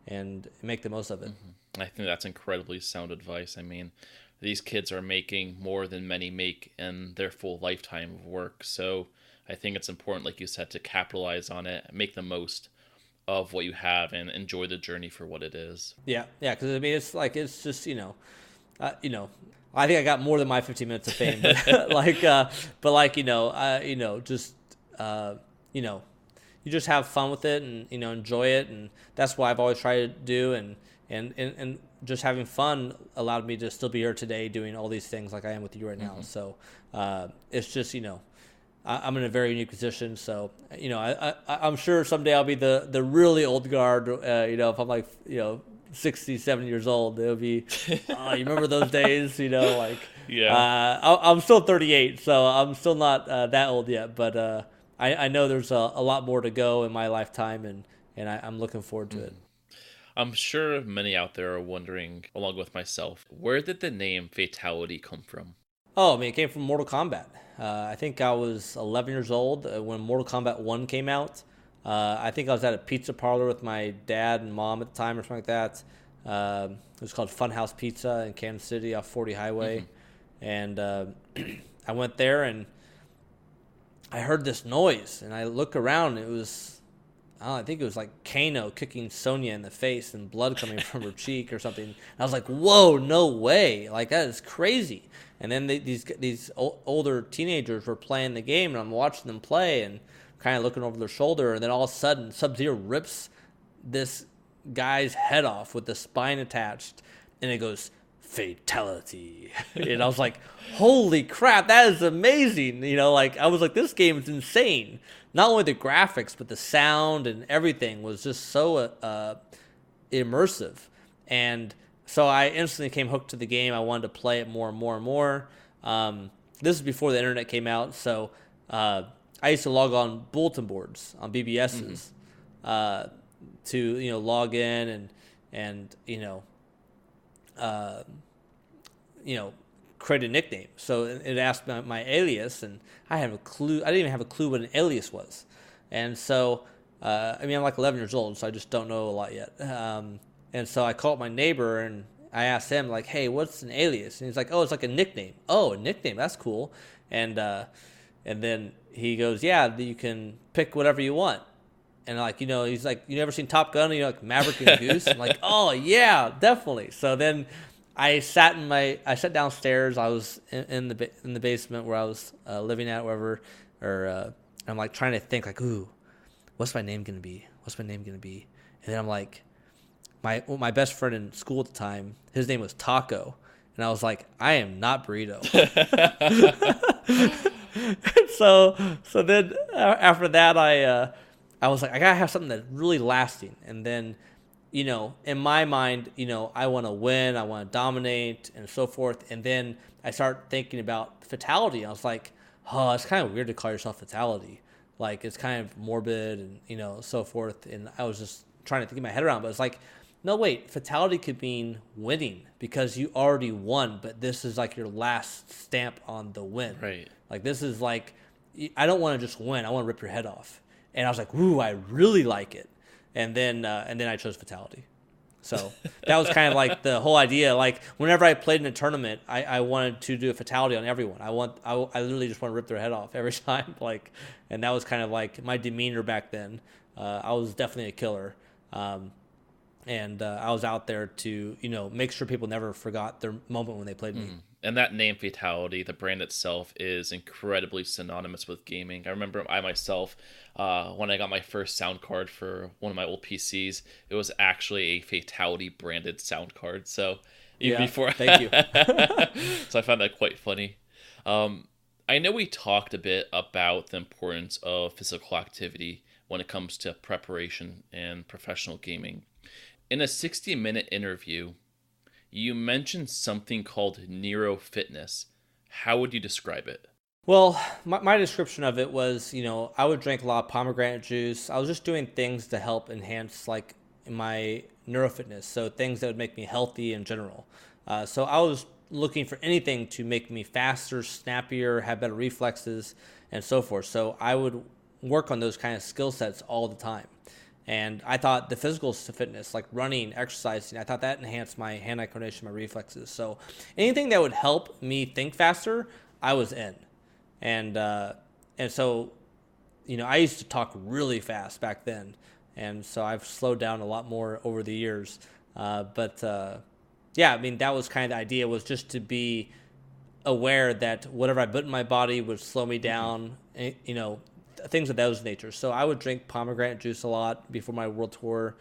and make the most of it. Mm-hmm. I think that's incredibly sound advice. I mean, these kids are making more than many make in their full lifetime of work. So I think it's important, like you said, to capitalize on it, make the most of what you have, and enjoy the journey for what it is. Yeah, because I mean, it's just I think I got more than my 15 minutes of fame, but you just have fun with it and enjoy it, and that's what I've always tried to do, and just having fun allowed me to still be here today doing all these things like I am with you right now. Mm-hmm. So it's just I'm in a very unique position. So I'm sure someday I'll be the really old guard. If I'm like 67 years old, it'll be you remember those days, yeah. I'm still 38, so I'm still not that old yet, but I know there's a lot more to go in my lifetime, and I'm looking forward to it. I'm sure many out there are wondering, along with myself, where did the name Fatality come from? Oh, I mean, it came from Mortal Kombat. I think I was 11 years old when Mortal Kombat 1 came out. I think I was at a pizza parlor with my dad and mom at the time or something like that. It was called Funhouse Pizza in Kansas City off 40 Highway. Mm-hmm. And I went there and I heard this noise, and I look around. It was, I think it was like Kano kicking Sonya in the face and blood coming from her cheek or something. And I was like, whoa, no way. Like, that is crazy. And then these older teenagers were playing the game, and I'm watching them play and kind of looking over their shoulder, and then all of a sudden Sub-Zero rips this guy's head off with the spine attached, and it goes Fatality. And I was like, holy crap, that is amazing. Like I was like, this game is insane. Not only the graphics, but the sound and everything was just so immersive. And so I instantly became hooked to the game. I wanted to play it more and more and more. This is before the internet came out, so I used to log on bulletin boards on BBSs to log in and create a nickname. So it asked my alias, and I have a clue. I didn't even have a clue what an alias was, and so I'm like 11 years old, so I just don't know a lot yet. And so I called my neighbor and I asked him like, "Hey, what's an alias?" And he's like, "Oh, it's like a nickname." "Oh, a nickname, that's cool." And then he goes, "Yeah, you can pick whatever you want." And he's like, "You never seen Top Gun?" Like Maverick and Goose. I'm like, "Oh yeah, definitely." So then I sat downstairs. I was in the basement where I was living at, wherever. I'm like trying to think like, "Ooh, what's my name gonna be? What's my name gonna be?" And then I'm like, my best friend in school at the time, his name was Taco, and I was like, I am not Burrito. so then after that, I was like, I gotta have something that's really lasting. And then, in my mind, I want to win, I want to dominate, and so forth. And then I start thinking about Fatality. I was like, oh, it's kind of weird to call yourself Fatality. Like it's kind of morbid and so forth. And I was just trying to get my head around, but it's like, no, wait, Fatality could mean winning because you already won, but this is like your last stamp on the win. Right. Like this is like, I don't want to just win. I want to rip your head off. And I was like, ooh, I really like it. And then I chose Fatality. So that was kind of like the whole idea. Like whenever I played in a tournament, I wanted to do a Fatality on everyone. I literally just want to rip their head off every time. And that was kind of like my demeanor back then. I was definitely a killer. And I was out there to, make sure people never forgot their moment when they played me. And that name Fatality, the brand itself, is incredibly synonymous with gaming. I remember I myself, when I got my first sound card for one of my old PCs, it was actually a Fatality branded sound card. So even before, thank you. So I found that quite funny. I know we talked a bit about the importance of physical activity when it comes to preparation and professional gaming. In a 60-minute interview, you mentioned something called Neuro Fitness. How would you describe it? Well, my description of it was, I would drink a lot of pomegranate juice. I was just doing things to help enhance like my neurofitness, so things that would make me healthy in general. So I was looking for anything to make me faster, snappier, have better reflexes, and so forth. So I would work on those kind of skill sets all the time. And I thought the physical fitness, like running, exercising, I thought that enhanced my hand-eye coordination, my reflexes. So anything that would help me think faster, I was in. And so, I used to talk really fast back then. And so I've slowed down a lot more over the years. But that was kind of the idea, was just to be aware that whatever I put in my body would slow me down, things of those nature. So I would drink pomegranate juice a lot before my world tour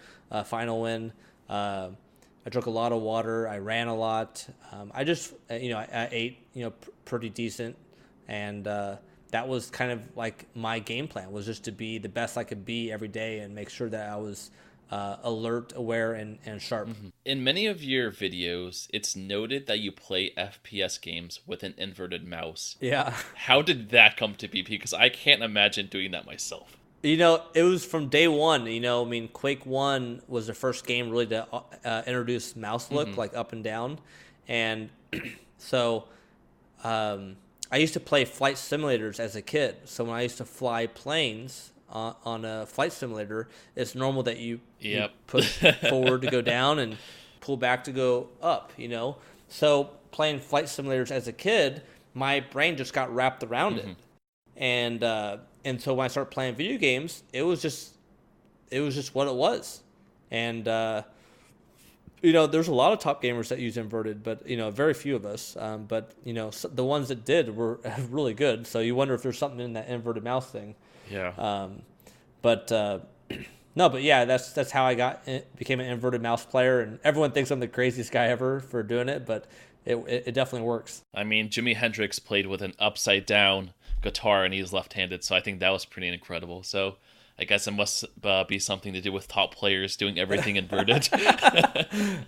final win. I drank a lot of water. I ran a lot. I just, I ate, pretty decent. And that was kind of like my game plan, was just to be the best I could be every day and make sure that I was alert, aware, and sharp. In many of your videos, it's noted that you play FPS games with an inverted mouse. Yeah. How did that come to be? Because I can't imagine doing that myself. It was from day one. Quake 1 was the first game really to introduce mouse look, like up and down. And so I used to play flight simulators as a kid. So when I used to fly planes on a flight simulator, it's normal that you push forward to go down and pull back to go up, So playing flight simulators as a kid, my brain just got wrapped around it. And so when I started playing video games, it was just what it was. And there's a lot of top gamers that use inverted, but very few of us. But the ones that did were really good. So you wonder if there's something in that inverted mouse thing. Yeah. But No, but yeah, that's how I became an inverted mouse player, and everyone thinks I'm the craziest guy ever for doing it, but it definitely works. I mean, Jimi Hendrix played with an upside down guitar and he's left-handed, so I think that was pretty incredible. So I guess it must be something to do with top players doing everything inverted.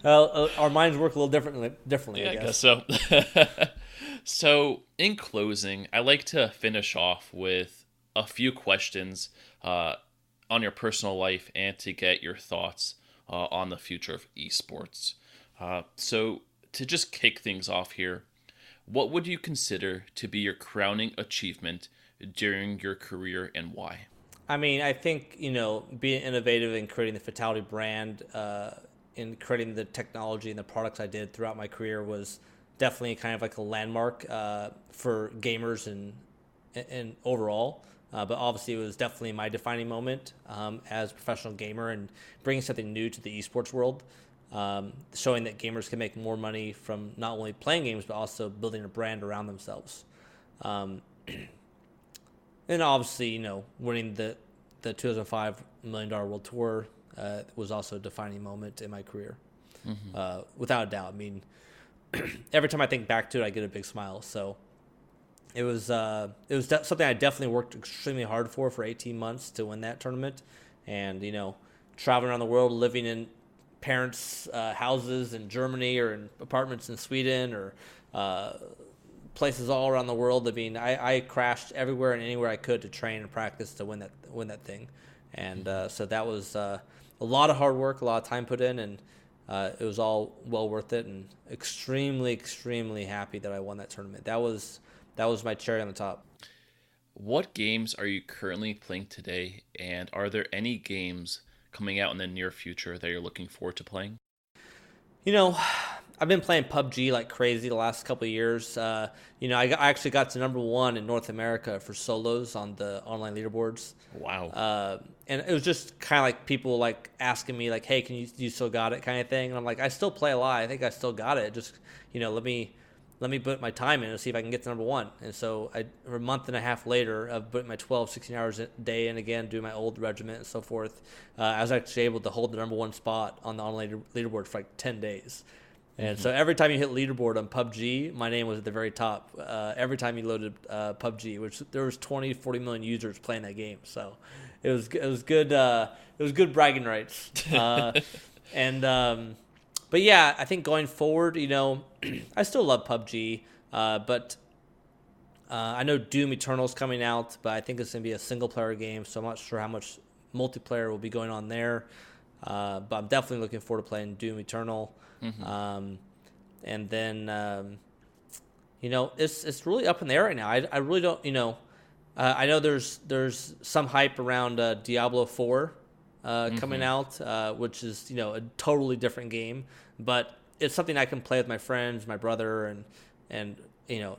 Well, our minds work a little differently. Yeah, I I guess. guess so. So, in closing, I like to finish off with a few questions on your personal life and to get your thoughts on the future of esports. So, to just kick things off here, what would you consider to be your crowning achievement during your career and why? I mean, I think being innovative and creating the Fatality brand, in creating the technology and the products I did throughout my career was definitely kind of like a landmark for gamers and overall. But obviously, it was definitely my defining moment as a professional gamer and bringing something new to the esports world, showing that gamers can make more money from not only playing games but also building a brand around themselves. And obviously, winning the 2005 $1 Million World Tour was also a defining moment in my career, without a doubt. I mean, every time I think back to it, I get a big smile. So it was something I definitely worked extremely hard for 18 months to win that tournament, and traveling around the world, living in parents' houses in Germany or in apartments in Sweden or places all around the world. I mean, I crashed everywhere and anywhere I could to train and practice to win that thing, and so that was a lot of hard work, a lot of time put in, and it was all well worth it. And extremely happy that I won that tournament. That was my cherry on the top. What games are you currently playing today, and are there any games coming out in the near future that you're looking forward to playing? I've been playing PUBG like crazy the last couple of years. I actually got to number one in North America for solos on the online leaderboards. Wow. And it was just kind of like people like asking me like, "Hey, can you still got it?" kind of thing. And I'm like, I still play a lot. I think I still got it. Just let me put my time in and see if I can get to number one. And so a month and a half later of putting my 12, 16 hours a day in again, doing my old regiment and so forth, I was actually able to hold the number one spot on the online leaderboard for like 10 days. And so every time you hit leaderboard on PUBG, my name was at the very top. Every time you loaded PUBG, which there was 20, 40 million users playing that game. So it was good. It was good bragging rights. But yeah, I think going forward, I still love PUBG, but I know Doom Eternal's coming out, but I think it's going to be a single-player game, so I'm not sure how much multiplayer will be going on there. But I'm definitely looking forward to playing Doom Eternal. And then, it's really up in the air right now. I really don't, I know there's some hype around Diablo 4. Coming out, which is a totally different game, but it's something I can play with my friends, my brother, and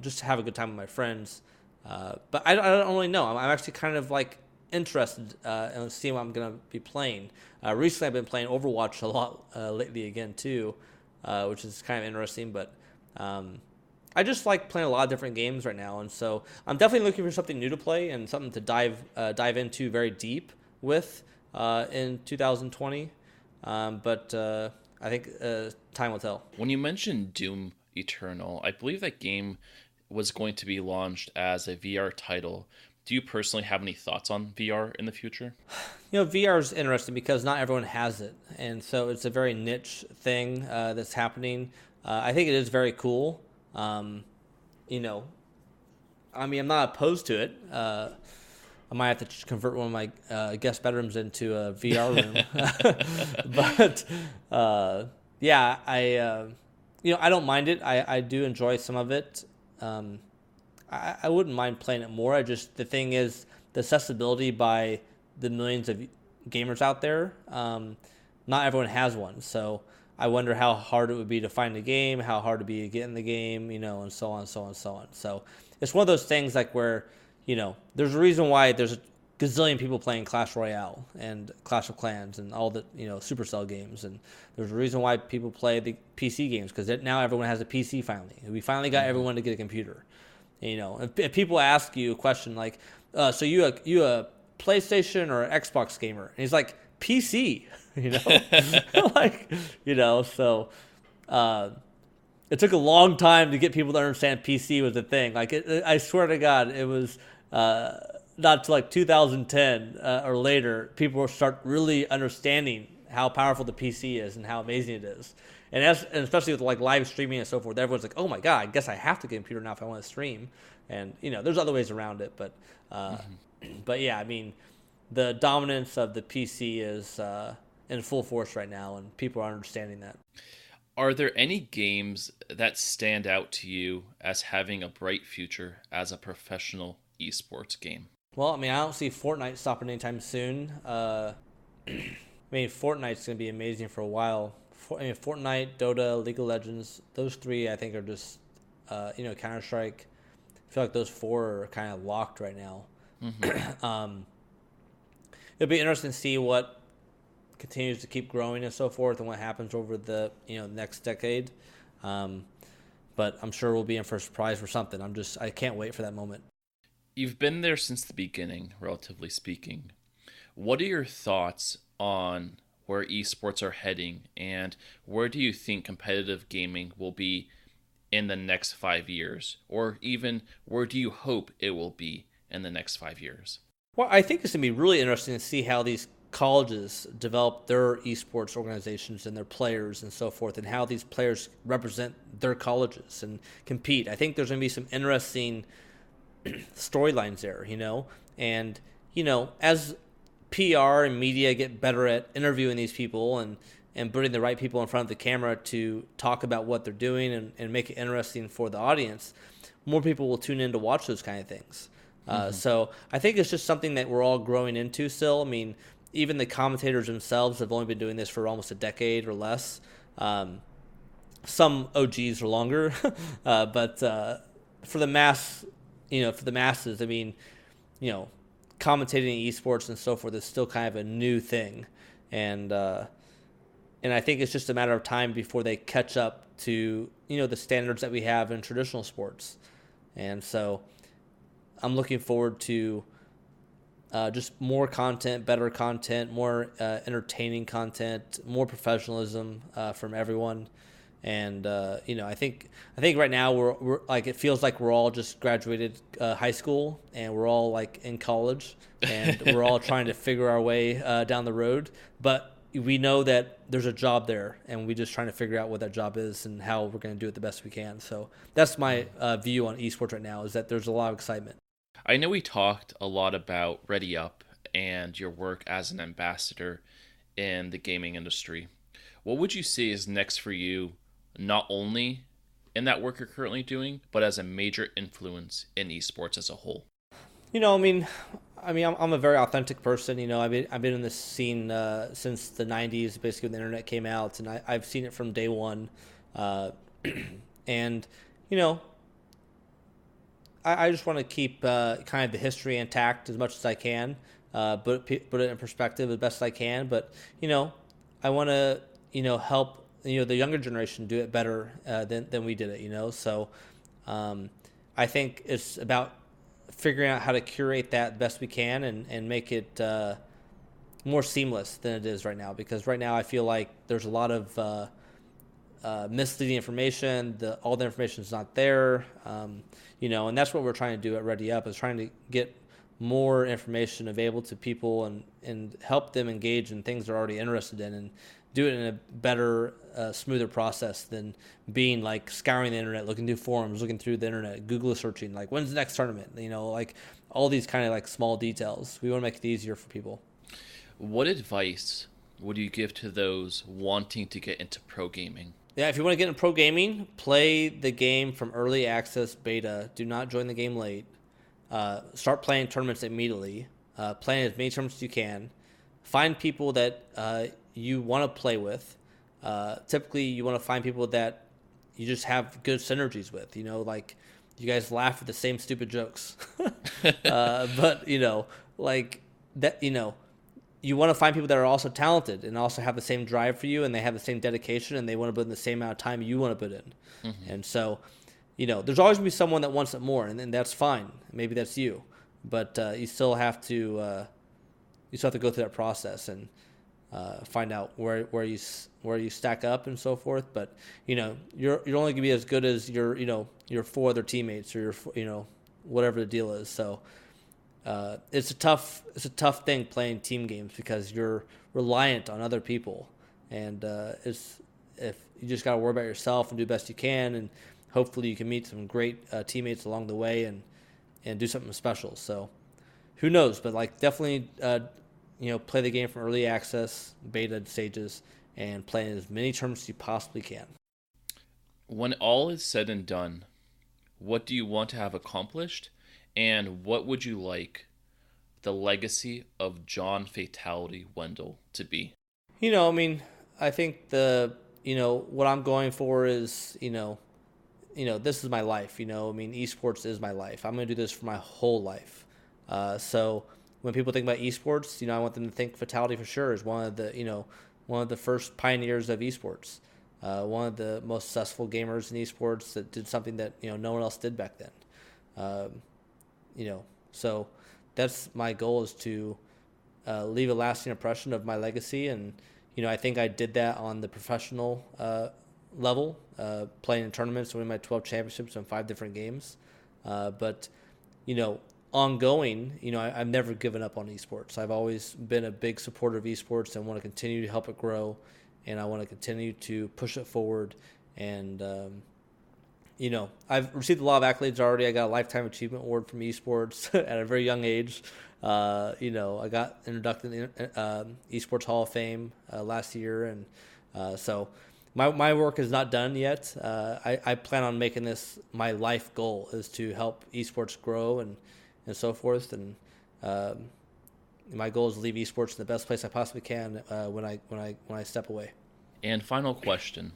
just have a good time with my friends. But I don't really know. I'm actually kind of like interested in seeing what I'm gonna be playing. Recently, I've been playing Overwatch a lot lately again too, which is kind of interesting. But I just like playing a lot of different games right now, and so I'm definitely looking for something new to play and something to dive into very deep with. In 2020, but I think time will tell. When you mentioned Doom Eternal, I believe that game was going to be launched as a VR title. Do you personally have any thoughts on VR in the future? VR is interesting because not everyone has it, and so it's a very niche thing that's happening. I think it is very cool. I mean, I'm not opposed to it. I might have to convert one of my guest bedrooms into a VR room, but yeah, I don't mind it. I do enjoy some of it. I wouldn't mind playing it more. The thing is the accessibility by the millions of gamers out there. Not everyone has one, so I wonder how hard it would be to find a game, how hard it would be to get in the game, and so on, so on, so on. So it's one of those things like where. There's a reason why there's a gazillion people playing Clash Royale and Clash of Clans and all the, Supercell games. And there's a reason why people play the PC games because now everyone has a PC finally. We finally got everyone to get a computer. If people ask you a question like, so you a PlayStation or an Xbox gamer? And he's like, PC, like, so it took a long time to get people to understand PC was a thing. Like, I swear to God, it was not to like 2010 or later, people will start really understanding how powerful the PC is and how amazing it is. And especially with like live streaming and so forth, everyone's like, "Oh my God, I guess I have to get a computer now if I want to stream." And there's other ways around it, but yeah, I mean, the dominance of the PC is in full force right now, and people are understanding that. Are there any games that stand out to you as having a bright future as a professional esports game? Well, I mean, I don't see Fortnite stopping anytime soon. I mean, Fortnite's going to be amazing for a while. Fortnite, Dota, League of Legends, those three I think are just, Counter-Strike. I feel like those four are kind of locked right now. It'll be interesting to see what continues to keep growing and so forth and what happens over the next decade. But I'm sure we'll be in for a surprise for something. I can't wait for that moment. You've been there since the beginning, relatively speaking. What are your thoughts on where esports are heading, and where do you think competitive gaming will be in the next 5 years? Or even where do you hope it will be in the next 5 years? Well, I think it's going to be really interesting to see how these colleges develop their esports organizations and their players and so forth, and how these players represent their colleges and compete. I think there's going to be some interesting storylines there, and as PR and media get better at interviewing these people and putting the right people in front of the camera to talk about what they're doing and make it interesting for the audience, more people will tune in to watch those kind of things. So I think it's just something that we're all growing into still. I mean, even the commentators themselves have only been doing this for almost a decade or less. Some OGs are longer, but for the masses, I mean, commentating esports and so forth is still kind of a new thing, and I think it's just a matter of time before they catch up to the standards that we have in traditional sports, and so I'm looking forward to just more content, better content, more entertaining content, more professionalism from everyone. And I think right now we're like, it feels like we're all just graduated high school and we're all like in college and we're all trying to figure our way down the road. But we know that there's a job there, and we're just trying to figure out what that job is and how we're going to do it the best we can. So that's my view on esports right now, is that there's a lot of excitement. I know we talked a lot about Ready Up and your work as an ambassador in the gaming industry. What would you say is next for you, not only in that work you're currently doing, but as a major influence in esports as a whole? I'm a very authentic person. I've been in this scene since the '90s, basically when the internet came out, and I've seen it from day one. And I just want to keep kind of the history intact as much as I can, put it in perspective as best I can. But I want to help the younger generation do it better than we did it. So I think it's about figuring out how to curate that best we can and make it more seamless than it is right now. Because right now I feel like there's a lot of misleading information. All the information is not there, and that's what we're trying to do at Ready Up, is trying to get more information available to people and help them engage in things they're already interested in, and do it in a better, smoother process than being like scouring the internet, looking through forums, looking through the internet, Google searching, like when's the next tournament, like all these kind of like small details. We want to make it easier for people. What advice would you give to those wanting to get into pro gaming? Yeah, if you want to get into pro gaming, play the game from early access beta. Do not join the game late. Start playing tournaments immediately. Play as many tournaments as you can. Find people that you want to play with. Typically, you want to find people that you just have good synergies with. Like you guys laugh at the same stupid jokes. But like that. You want to find people that are also talented and also have the same drive for you, and they have the same dedication, and they want to put in the same amount of time you want to put in. Mm-hmm. And so, there's always going to be someone that wants it more, and that's fine. Maybe that's you, but you still have to go through that process. And find out where you stack up and so forth. But you're only gonna be as good as your 4 other teammates or your whatever the deal is. So it's a tough thing playing team games because you're reliant on other people, and if you just gotta worry about yourself and do the best you can, and hopefully you can meet some great teammates along the way and do something special. So who knows? But definitely play the game from early access, beta stages, and play in as many tournaments as you possibly can. When all is said and done, what do you want to have accomplished, and what would you like the legacy of John Fatality Wendel to be? I think what I'm going for is, this is my life. Esports is my life. I'm going to do this for my whole life. So when people think about esports, I want them to think Fatality for sure is one of the first pioneers of esports. One of the most successful gamers in esports that did something that no one else did back then. So that's my goal, is to leave a lasting impression of my legacy, and I think I did that on the professional level, playing in tournaments, winning my 12 championships in 5 different games. But ongoing, I've never given up on esports. I've always been a big supporter of esports and want to continue to help it grow, and I want to continue to push it forward. And I've received a lot of accolades already. I got a Lifetime Achievement Award from esports at a very young age. I got inducted in the Esports Hall of Fame last year, and so my work is not done yet. I plan on making this my life goal, is to help esports grow and so forth. And my goal is to leave esports in the best place I possibly can when I step away. And final question: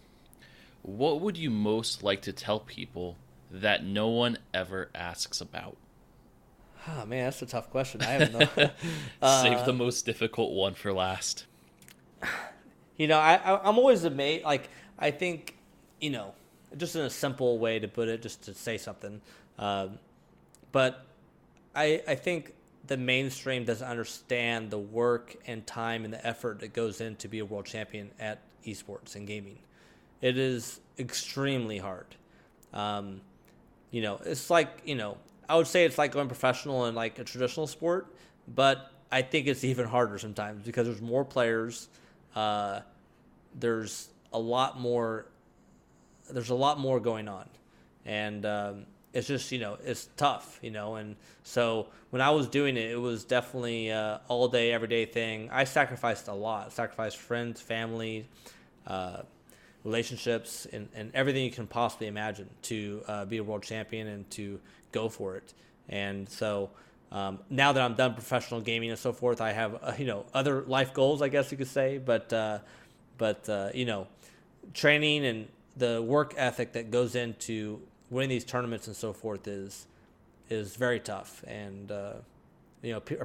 what would you most like to tell people that no one ever asks about? Oh, man, that's a tough question. I have no. Save the most difficult one for last. I'm always amazed. I think, just in a simple way to put it, just to say something. But I think the mainstream doesn't understand the work and time and the effort that goes in to be a world champion at esports and gaming. It is extremely hard. It's I would say it's like going professional in a traditional sport, but I think it's even harder sometimes because there's more players. There's a lot more going on, and it's just it's tough, and so when I was doing it, it was definitely all day, everyday thing. I sacrificed a lot. Sacrificed friends, family, relationships, and everything you can possibly imagine to be a world champion and to go for it. And so now that I'm done professional gaming and so forth, I have other life goals, I guess you could say. But training and the work ethic that goes into winning these tournaments and so forth is very tough. And a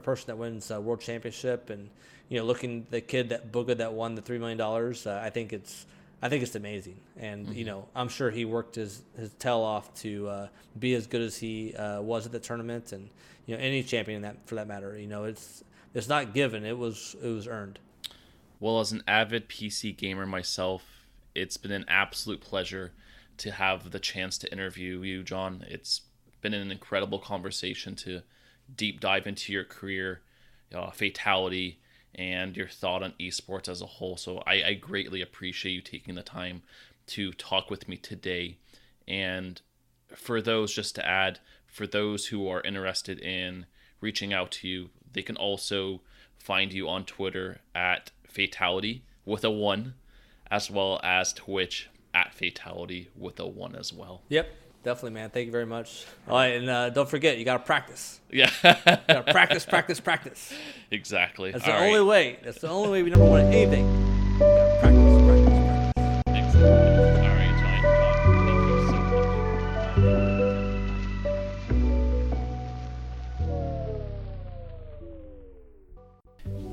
person that wins a world championship and looking the kid that Booga that won the $3 million, I think it's amazing. And I'm sure he worked his tail off to be as good as he was at the tournament, and any champion for that matter. It's not given; it was earned. Well, as an avid PC gamer myself, it's been an absolute pleasure to have the chance to interview you, John. It's been an incredible conversation to deep dive into your career, Fatality, and your thought on esports as a whole. So I greatly appreciate you taking the time to talk with me today. And for those, just to add, for those who are interested in reaching out to you, they can also find you on Twitter at Fatality with a 1, as well as Twitch at Fatality with a 1 as well. Yep. Definitely, man. Thank you very much. All right, and don't forget, you got to practice. Yeah. You got to practice. Exactly. That's the only way. That's the only way we never win anything. You got to practice. Exactly. All right, John. Thank you so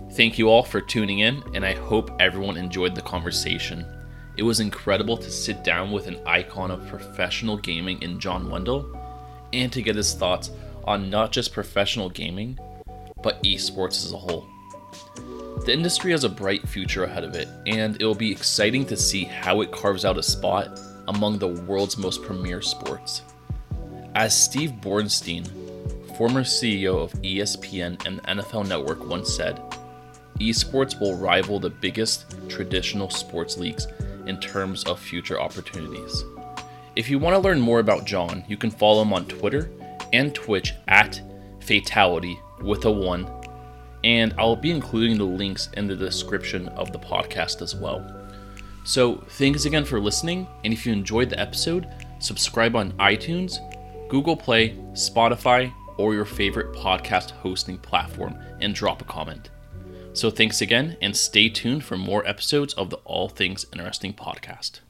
much. Thank you all for tuning in, and I hope everyone enjoyed the conversation. It was incredible to sit down with an icon of professional gaming in John Wendel, and to get his thoughts on not just professional gaming, but esports as a whole. The industry has a bright future ahead of it, and it will be exciting to see how it carves out a spot among the world's most premier sports. As Steve Bornstein, former CEO of ESPN and the NFL Network, once said, eSports will rival the biggest traditional sports leagues in terms of future opportunities. If you want to learn more about John, you can follow him on Twitter and Twitch at Fatality with a 1, and I'll be including the links in the description of the podcast as well. So thanks again for listening, and if you enjoyed the episode, subscribe on iTunes, Google Play, Spotify, or your favorite podcast hosting platform, and drop a comment. So thanks again, and stay tuned for more episodes of the All Things Interesting podcast.